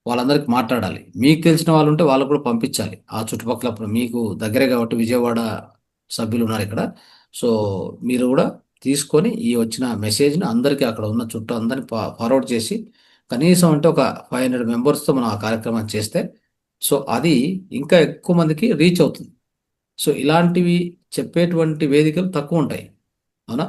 వాళ్ళందరికీ మాట్లాడాలి. మీకు తెలిసిన వాళ్ళు ఉంటే వాళ్ళకు కూడా పంపించాలి. ఆ చుట్టుపక్కల మీకు దగ్గరే కాబట్టి విజయవాడ సభ్యులు ఉన్నారు ఇక్కడ. సో మీరు కూడా తీసుకొని ఈ వచ్చిన మెసేజ్ని అందరికీ అక్కడ ఉన్న చుట్టూ అందరినీ ఫార్వర్డ్ చేసి కనీసం అంటే ఒక 500 మెంబర్స్తో మనం ఆ కార్యక్రమాన్ని చేస్తే సో అది ఇంకా ఎక్కువ మందికి రీచ్ అవుతుంది. సో ఇలాంటివి చెప్పేటువంటి వేదికలు తక్కువ ఉంటాయి, అవునా?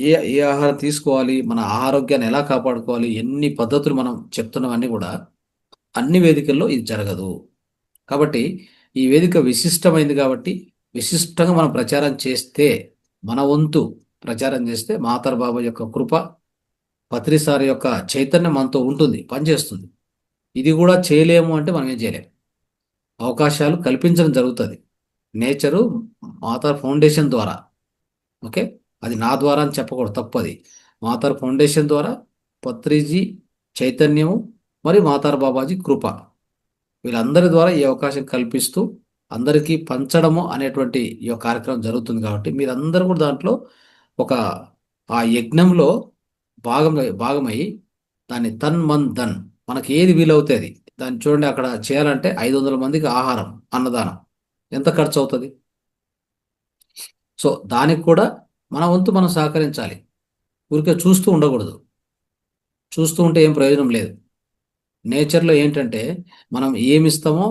ఏ ఏ ఆహారం తీసుకోవాలి, మన ఆరోగ్యాన్ని ఎలా కాపాడుకోవాలి, ఎన్ని పద్ధతులు మనం చెప్తున్నవన్నీ కూడా అన్ని వేదికల్లో ఇది జరగదు. కాబట్టి ఈ వేదిక విశిష్టమైంది కాబట్టి విశిష్టంగా మనం ప్రచారం చేస్తే, మన వంతు ప్రచారం చేస్తే మాతార్ బాబా యొక్క కృప, పత్రిసారి యొక్క చైతన్యం మనతో ఉంటుంది, పనిచేస్తుంది. ఇది కూడా చేయలేము అంటే మనం ఏం చేయలేము. అవకాశాలు కల్పించడం జరుగుతుంది నేచరు, మాతార్ ఫౌండేషన్ ద్వారా. ఓకే, అది నా ద్వారా అని చెప్పకూడదు, తప్పది. మాతార్ ఫౌండేషన్ ద్వారా పత్రిజీ చైతన్యము మరియు మాతార్ బాబాజీ కృప, వీళ్ళందరి ద్వారా ఈ అవకాశం కల్పిస్తూ అందరికీ పంచడము అనేటువంటి ఈ కార్యక్రమం జరుగుతుంది. కాబట్టి మీరందరూ కూడా దాంట్లో ఒక ఆ యజ్ఞంలో భాగమై దాన్ని తన్ మన్ ధన్, మనకి ఏది వీలవుతుంది దాన్ని చూడండి. అక్కడ చేయాలంటే 500 మందికి ఆహారం, అన్నదానం ఎంత ఖర్చు అవుతుంది? సో దానికి కూడా మన వంతు మనం సహకరించాలి, ఊరికే చూస్తూ ఉండకూడదు. చూస్తూ ఉంటే ఏం ప్రయోజనం లేదు. నేచర్లో ఏంటంటే మనం ఏమిస్తామో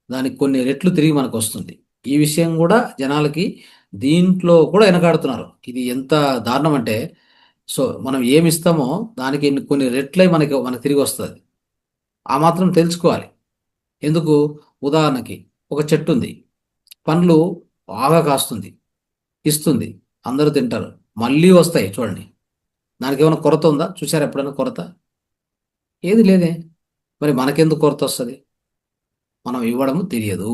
దానికి కొన్ని రెట్లు తిరిగి మనకు వస్తుంది. ఈ విషయం కూడా జనాలకి దీంట్లో కూడా వెనకాడుతున్నారు. ఇది ఎంత దారుణం అంటే, సో మనం ఏమిస్తామో దానికి కొన్ని రెట్లై మనకు తిరిగి వస్తుంది. ఆ మాత్రం తెలుసుకోవాలి. ఎందుకు? ఉదాహరణకి ఒక చెట్టు ఉంది, పండ్లు బాగా కాస్తుంది, ఇస్తుంది, అందరూ తింటారు, మళ్ళీ వస్తాయి చూడండి. దానికి ఏమైనా కొరత ఉందా? చూసారా ఎప్పుడైనా కొరత? ఏది లేదే. మరి మనకెందుకు కొరత వస్తుంది? మనం ఇవ్వడం తెలియదు,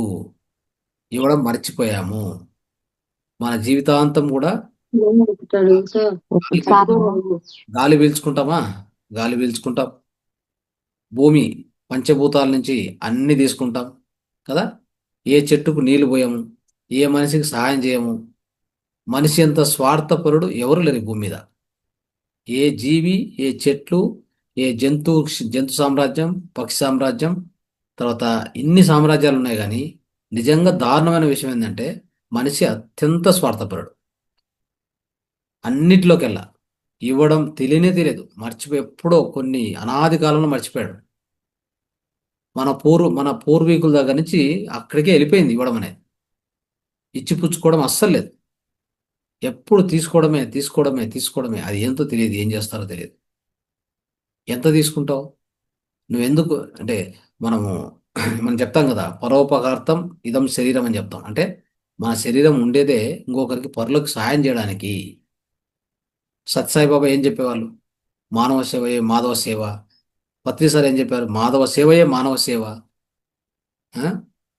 ఇవ్వడం మర్చిపోయాము. మన జీవితాంతం కూడా గాలి పీల్చుకుంటామా? గాలి పీల్చుకుంటాం. భూమి పంచభూతాల నుంచి అన్ని తీసుకుంటాం కదా. ఏ చెట్టుకు నీళ్లు పోయాము, ఏ మనిషికి సహాయం చేయము. మనిషి ఎంత స్వార్థపరుడు ఎవరు లేరు ఈ భూమి మీద. ఏ జీవి, ఏ చెట్లు, ఏ జంతు సామ్రాజ్యం, పక్షి సామ్రాజ్యం, తర్వాత ఇన్ని సామ్రాజ్యాలు ఉన్నాయి. కానీ నిజంగా దారుణమైన విషయం ఏంటంటే మనిషి అత్యంత స్వార్థపరుడు. అన్నిటిలోకెల్లా ఇవ్వడం తెలియదు, మర్చిపోయి ఎప్పుడో కొన్ని అనాది కాలంలో మర్చిపోయాడు. మన పూర్వీకుల దగ్గర నుంచి అక్కడికే వెళ్ళిపోయింది ఇవ్వడం అనేది. ఇచ్చిపుచ్చుకోవడం అస్సలు లేదు. ఎప్పుడు తీసుకోవడమే తీసుకోవడమే తీసుకోవడమే. అది ఏంటో తెలియదు, ఏం చేస్తారో తెలియదు. ఎంత తీసుకుంటావు నువ్వెందుకు అంటే మనము మనం చెప్తాం కదా, పరోపకార్థం ఇదం శరీరం అని చెప్తాం. అంటే మన శరీరం ఉండేదే ఇంకొకరికి పరులకు సహాయం చేయడానికి. సత్సాయిబాబా ఏం చెప్పేవాళ్ళు? మానవ సేవయే మాధవ సేవ. పత్రిసారి ఏం చెప్పారు? మాధవ సేవయే మానవ సేవ. ఆ?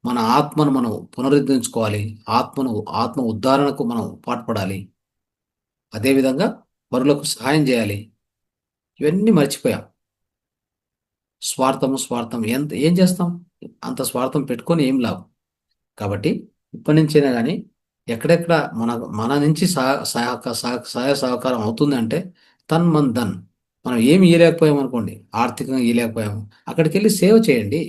మన ఆత్మను మనం పునరుద్ధరించుకోవాలి, ఆత్మ ఉద్ధరణకు మనం పాటుపడాలి, అదేవిధంగా పరులకు సహాయం చేయాలి. ఇవన్నీ మర్చిపోయాం. స్వార్థం ఏం చేస్తాం? అంత స్వార్థం పెట్టుకొని ఏం లాభం? కాబట్టి ఇప్పటి నుంచైనా కానీ ఎక్కడెక్కడ మన మన నుంచి సహాయ సహకారం అవుతుంది అంటే తన్ మన్ ధన్. మనం ఏమి ఇయ్యలేకపోయాం అనుకోండి, ఆర్థికంగా ఇయ్యలేకపోయాము, అక్కడికి వెళ్ళి సేవ చేయండి.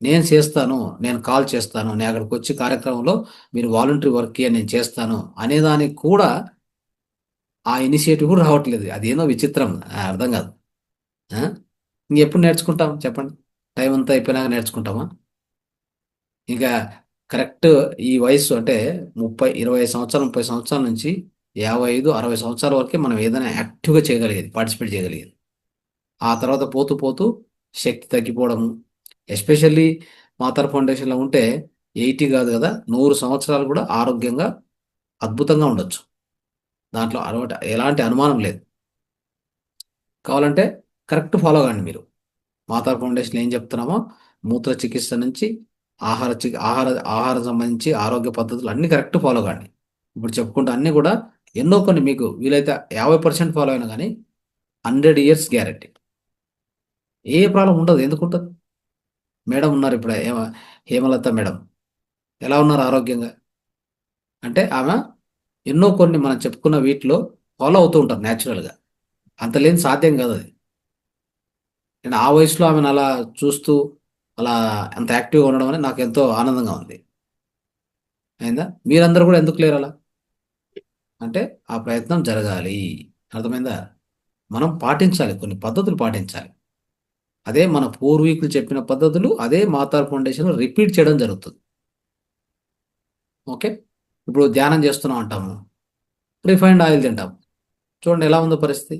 నేను చేస్తాను, నేను కాల్ చేస్తాను, నేను అక్కడికి వచ్చి కార్యక్రమంలో మీరు వాలంటరీ వర్క్ నేను చేస్తాను అనేదానికి కూడా ఆ ఇనిషియేటివ్ కూడా రావట్లేదు. అదేనో విచిత్రం, అర్థం కాదు. ఇంకెప్పుడు నేర్చుకుంటాం చెప్పండి? టైం అంతా అయిపోయినాక నేర్చుకుంటామా? ఇంకా కరెక్ట్ ఈ వయసు అంటే 25 సంవత్సరాలు 30 సంవత్సరాల నుంచి 55 60 సంవత్సరాల వరకే మనం ఏదైనా యాక్టివ్గా చేయగలిగేది, పార్టిసిపేట్ చేయగలిగేది. ఆ తర్వాత పోతూ పోతూ శక్తి తగ్గిపోవడము. ఎస్పెషల్లీ మాతర్ ఫౌండేషన్లో ఉంటే 80 కాదు కదా, 100 సంవత్సరాలు కూడా ఆరోగ్యంగా అద్భుతంగా ఉండొచ్చు. దాంట్లో ఎలాంటి అనుమానం లేదు. కావాలంటే కరెక్ట్ ఫాలో కండి మీరు. మాతర్ ఫౌండేషన్ ఏం చెప్తున్నామో మూత్ర చికిత్స నుంచి ఆహారం సంబంధించి ఆరోగ్య పద్ధతులు అన్ని కరెక్ట్ ఫాలో కండి. ఇప్పుడు చెప్పుకుంటే అన్నీ కూడా ఎన్నో కొన్ని మీకు వీలైతే 50% ఫాలో అయినా కానీ 100 years గ్యారెంటీ. ఏ ప్రాబ్లం ఉండదు. ఎందుకు ఉంటుంది? మేడం ఉన్నారు ఇప్పుడు, హేమలత మేడం ఎలా ఉన్నారు ఆరోగ్యంగా? అంటే ఆమె ఎన్నో కొన్ని మనం చెప్పుకున్న వీటిలో ఫాలో అవుతూ ఉంటారు న్యాచురల్గా. అంత లేని సాధ్యం కాదు అది. నేను ఆ వయసులో ఆమెను అలా చూస్తూ అలా అంత యాక్టివ్గా ఉండడం అనేది నాకు ఎంతో ఆనందంగా ఉంది. అయిందా? మీరందరూ కూడా ఎందుకు లేరు అలా? అంటే ఆ ప్రయత్నం జరగాలి. అర్థమైందా? మనం పాటించాలి, కొన్ని పద్ధతులు పాటించాలి. అదే మన పూర్వీకులు చెప్పిన పద్ధతులు అదే మాతార్ ఫౌండేషన్ రిపీట్ చేయడం జరుగుతుంది. ఓకే. ఇప్పుడు ధ్యానం చేస్తున్నాం అంటాము, రిఫైన్డ్ ఆయిల్ తింటాం. చూడండి ఎలా ఉందో పరిస్థితి.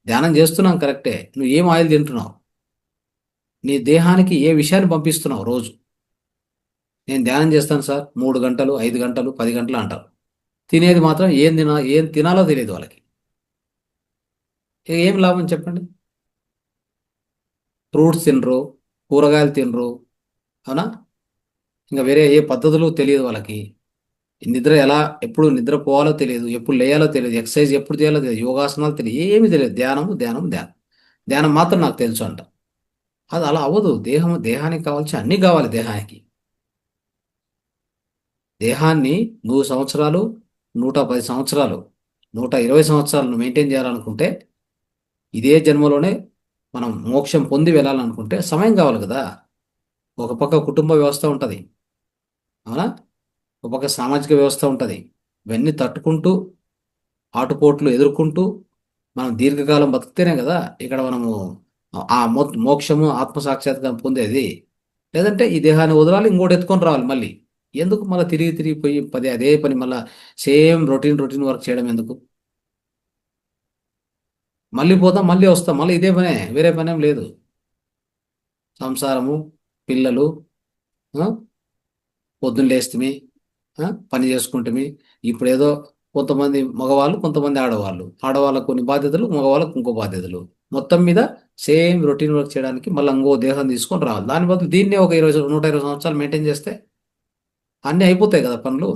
ధ్యానం చేస్తున్నాం కరెక్టే, నువ్వు ఏం ఆయిల్ తింటున్నావు? నీ దేహానికి ఏ విషయాన్ని పంపిస్తున్నావు రోజు? నేను ధ్యానం చేస్తాను సార్ 3 గంటలు 5 గంటలు 10 గంటలు అంటారు. తినేది మాత్రం ఏం తినాలో తెలియదు వాళ్ళకి. ఏం లాభం చెప్పండి? ఫ్రూట్స్ తినరు, కూరగాయలు తినరు, అవునా? ఇంకా వేరే ఏ పద్ధతులు తెలియదు వాళ్ళకి. నిద్ర ఎప్పుడు నిద్రపోవాలో తెలియదు, ఎప్పుడు లేయాలో తెలియదు, ఎక్సర్సైజ్ ఎప్పుడు చేయాలో తెలియదు, యోగాసనాలు తెలియదు, ఏమీ తెలియదు. ధ్యానం మాత్రం నాకు తెలుసు అంట. అది అలా అవ్వదు. దేహానికి కావాల్సి అన్నీ కావాలి. దేహాన్ని 100 సంవత్సరాలు, 110 సంవత్సరాలు, 120 సంవత్సరాలు మెయింటైన్ చేయాలనుకుంటే, ఇదే జన్మలోనే మనం మోక్షం పొంది వెళ్ళాలనుకుంటే సమయం కావాలి కదా. ఒక పక్క కుటుంబ వ్యవస్థ ఉంటుంది, అవునా? ఒక పక్క సామాజిక వ్యవస్థ ఉంటుంది. ఇవన్నీ తట్టుకుంటూ, ఆటుపోట్లు ఎదుర్కొంటూ మనం దీర్ఘకాలం బతికితేనే కదా ఇక్కడ మనము ఆ మోక్షము ఆత్మ సాక్షాత్కారం పొందేది. లేదంటే ఈ దేహాన్ని వదలాలి, ఇంకోటి ఎత్తుకొని రావాలి మళ్ళీ. ఎందుకు మళ్ళీ తిరిగి తిరిగి పోయి అదే పని మళ్ళీ సేమ్ రొటీన్ వర్క్ చేయడం ఎందుకు? మళ్ళీ పోతాం, మళ్ళీ వస్తాం, మళ్ళీ ఇదే పనే, వేరే పనేం లేదు. సంసారము, పిల్లలు, ఆ, పొద్దున్న లేస్తుమి, పని చేసుకుంటుమి. ఇప్పుడు ఏదో కొంతమంది మగవాళ్ళు, కొంతమంది ఆడవాళ్ళు, ఆడవాళ్ళకు కొన్ని బాధ్యతలు, మగవాళ్ళకు ఇంకో బాధ్యతలు. మొత్తం మీద సేమ్ రొటీన్ వర్క్ చేయడానికి మళ్ళీ ఇంకో దేహం తీసుకొని రావాలి. దాని బదులు దీన్నే ఒక 120 సంవత్సరాలు మెయింటైన్ చేస్తే అన్నీ అయిపోతాయి కదా పనులు.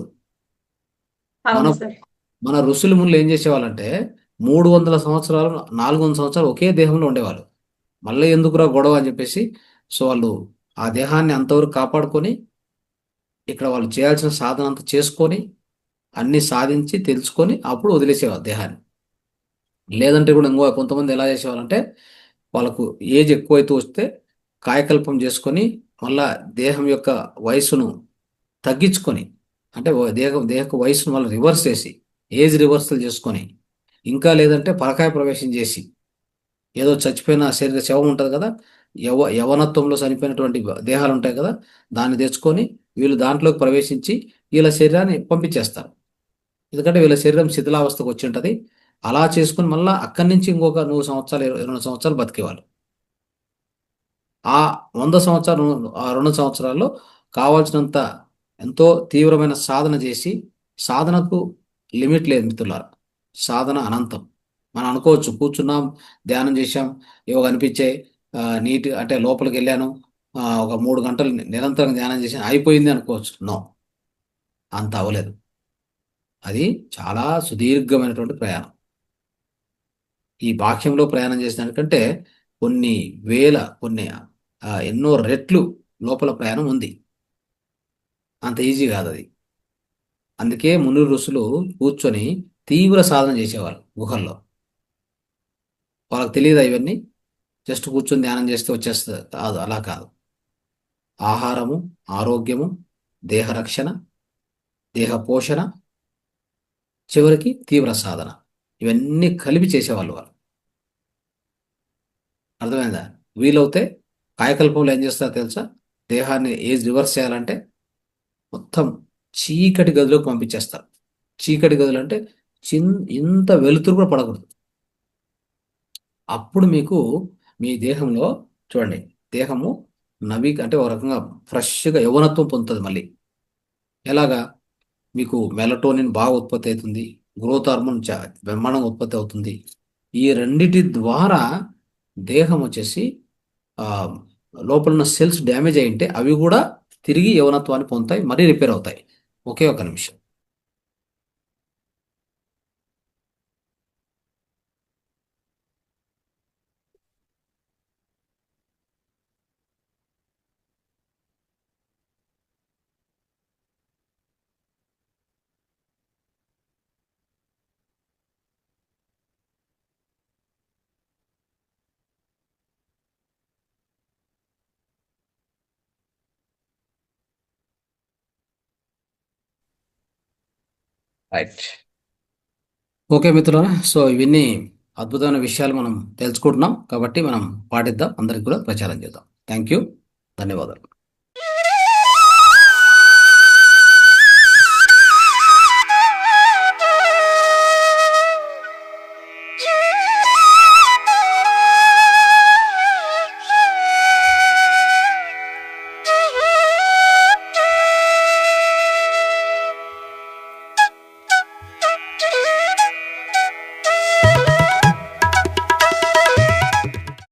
మన అవును సార్. మన ఋషులు మునులు ఏం చేసేవాళ్ళంటే 300 సంవత్సరాలు, 400 సంవత్సరాలు ఒకే దేహంలో ఉండేవాళ్ళు. మళ్ళీ ఎందుకురా గొడవ అని చెప్పేసి, సో వాళ్ళు ఆ దేహాన్ని అంతవరకు కాపాడుకొని ఇక్కడ వాళ్ళు చేయాల్సిన సాధన అంతా చేసుకొని అన్ని సాధించి తెలుసుకొని అప్పుడు వదిలేసేవాళ్ళు దేహాన్ని. లేదంటే కూడా ఇంకో కొంతమంది ఎలా చేసేవాళ్ళంటే వాళ్ళకు ఏజ్ ఎక్కువైతూ వస్తే కాయకల్పం చేసుకొని మళ్ళా దేహం యొక్క వయసును తగ్గించుకొని, అంటే దేహకు వయసును మళ్ళీ రివర్స్ చేసి ఏజ్ రివర్సల్ చేసుకొని, ఇంకా లేదంటే పరకాయ ప్రవేశం చేసి ఏదో చచ్చిపోయిన శరీర శవం ఉంటుంది కదా, యవనత్వంలో చనిపోయినటువంటి దేహాలు ఉంటాయి కదా, దాన్ని తెచ్చుకొని వీళ్ళు దాంట్లోకి ప్రవేశించి వీళ్ళ శరీరాన్ని పంపించేస్తారు. ఎందుకంటే వీళ్ళ శరీరం శిథిలావస్థకు వచ్చి ఉంటుంది. అలా చేసుకుని మళ్ళీ అక్కడి నుంచి ఇంకొక 100 సంవత్సరాలు, 20 సంవత్సరాలు బతికేవాళ్ళు. ఆ 100 సంవత్సరాలు, ఆ 2 సంవత్సరాల్లో కావాల్సినంత ఎంతో తీవ్రమైన సాధన చేసి, సాధనకు లిమిట్ లేదు మిత్రులారా, సాధన అనంతం. మనం అనుకోవచ్చు కూర్చున్నాం, ధ్యానం చేశాం, ఏవో కనిపించాయి, నీట్ అంటే లోపలికి వెళ్ళాను, ఒక 3 గంటలు నిరంతరం ధ్యానం చేశాను, అయిపోయింది అనుకోవచ్చు. నో, అంత అవ్వలేదు. అది చాలా సుదీర్ఘమైనటువంటి ప్రయాణం. ఈ బాహ్యంలో ప్రయాణం చేసిన దానికంటే కొన్ని వేల, ఎన్నో రెట్లు లోపల ప్రయాణం ఉంది. అంత ఈజీ కాదు అది. అందుకే ముని ఋషులు కూర్చొని తీవ్ర సాధన చేసేవారు గుహల్లో. వాళ్ళకి తెలియదా ఇవన్నీ? జస్ట్ కూర్చొని ధ్యానం చేస్తే వచ్చేస్తుంది కాదు, అలా కాదు. ఆహారము, ఆరోగ్యము, దేహ రక్షణ, దేహ పోషణ, చివరికి తీవ్ర సాధన, ఇవన్నీ కలిపి చేసేవాళ్ళు వాళ్ళు. అర్థమైందా? వీలవుతే కాయకల్పంలో ఏం చేస్తారో తెలుసా? దేహాన్ని ఏజ్ రివర్స్ చేయాలంటే మొత్తం చీకటి గదిలోకి పంపించేస్తారు. చీకటి గదులు అంటే ఇంత వెలుతురు కూడా పడకూడదు. అప్పుడు మీకు మీ దేహంలో చూడండి, దేహము అంటే ఒక రకంగా ఫ్రెష్గా యవ్వనత్వం పొందుతుంది మళ్ళీ. ఎలాగా? మీకు మెలటోనిన్ బాగా ఉత్పత్తి అవుతుంది, గ్రోత్ హార్మోన్ బ్రహ్మాండంగా ఉత్పత్తి అవుతుంది. ఈ రెండిటి ద్వారా దేహం వచ్చేసి లోపల ఉన్న సెల్స్ డ్యామేజ్ అయి ఉంటే అవి కూడా తిరిగి యవనత్వాన్ని పొందుతాయి, మరీ రిపేర్ అవుతాయి. ఒకే ఒక నిమిషం. రైట్. ఓకే మిత్రులారా, సో ఇవన్నీ అద్భుతమైన విషయాలు మనం తెలుసుకుంటున్నాం కాబట్టి మనం పాటిద్దాం, అందరికి కూడా ప్రచారం చేద్దాం. థ్యాంక్ యూ, ధన్యవాదాలు.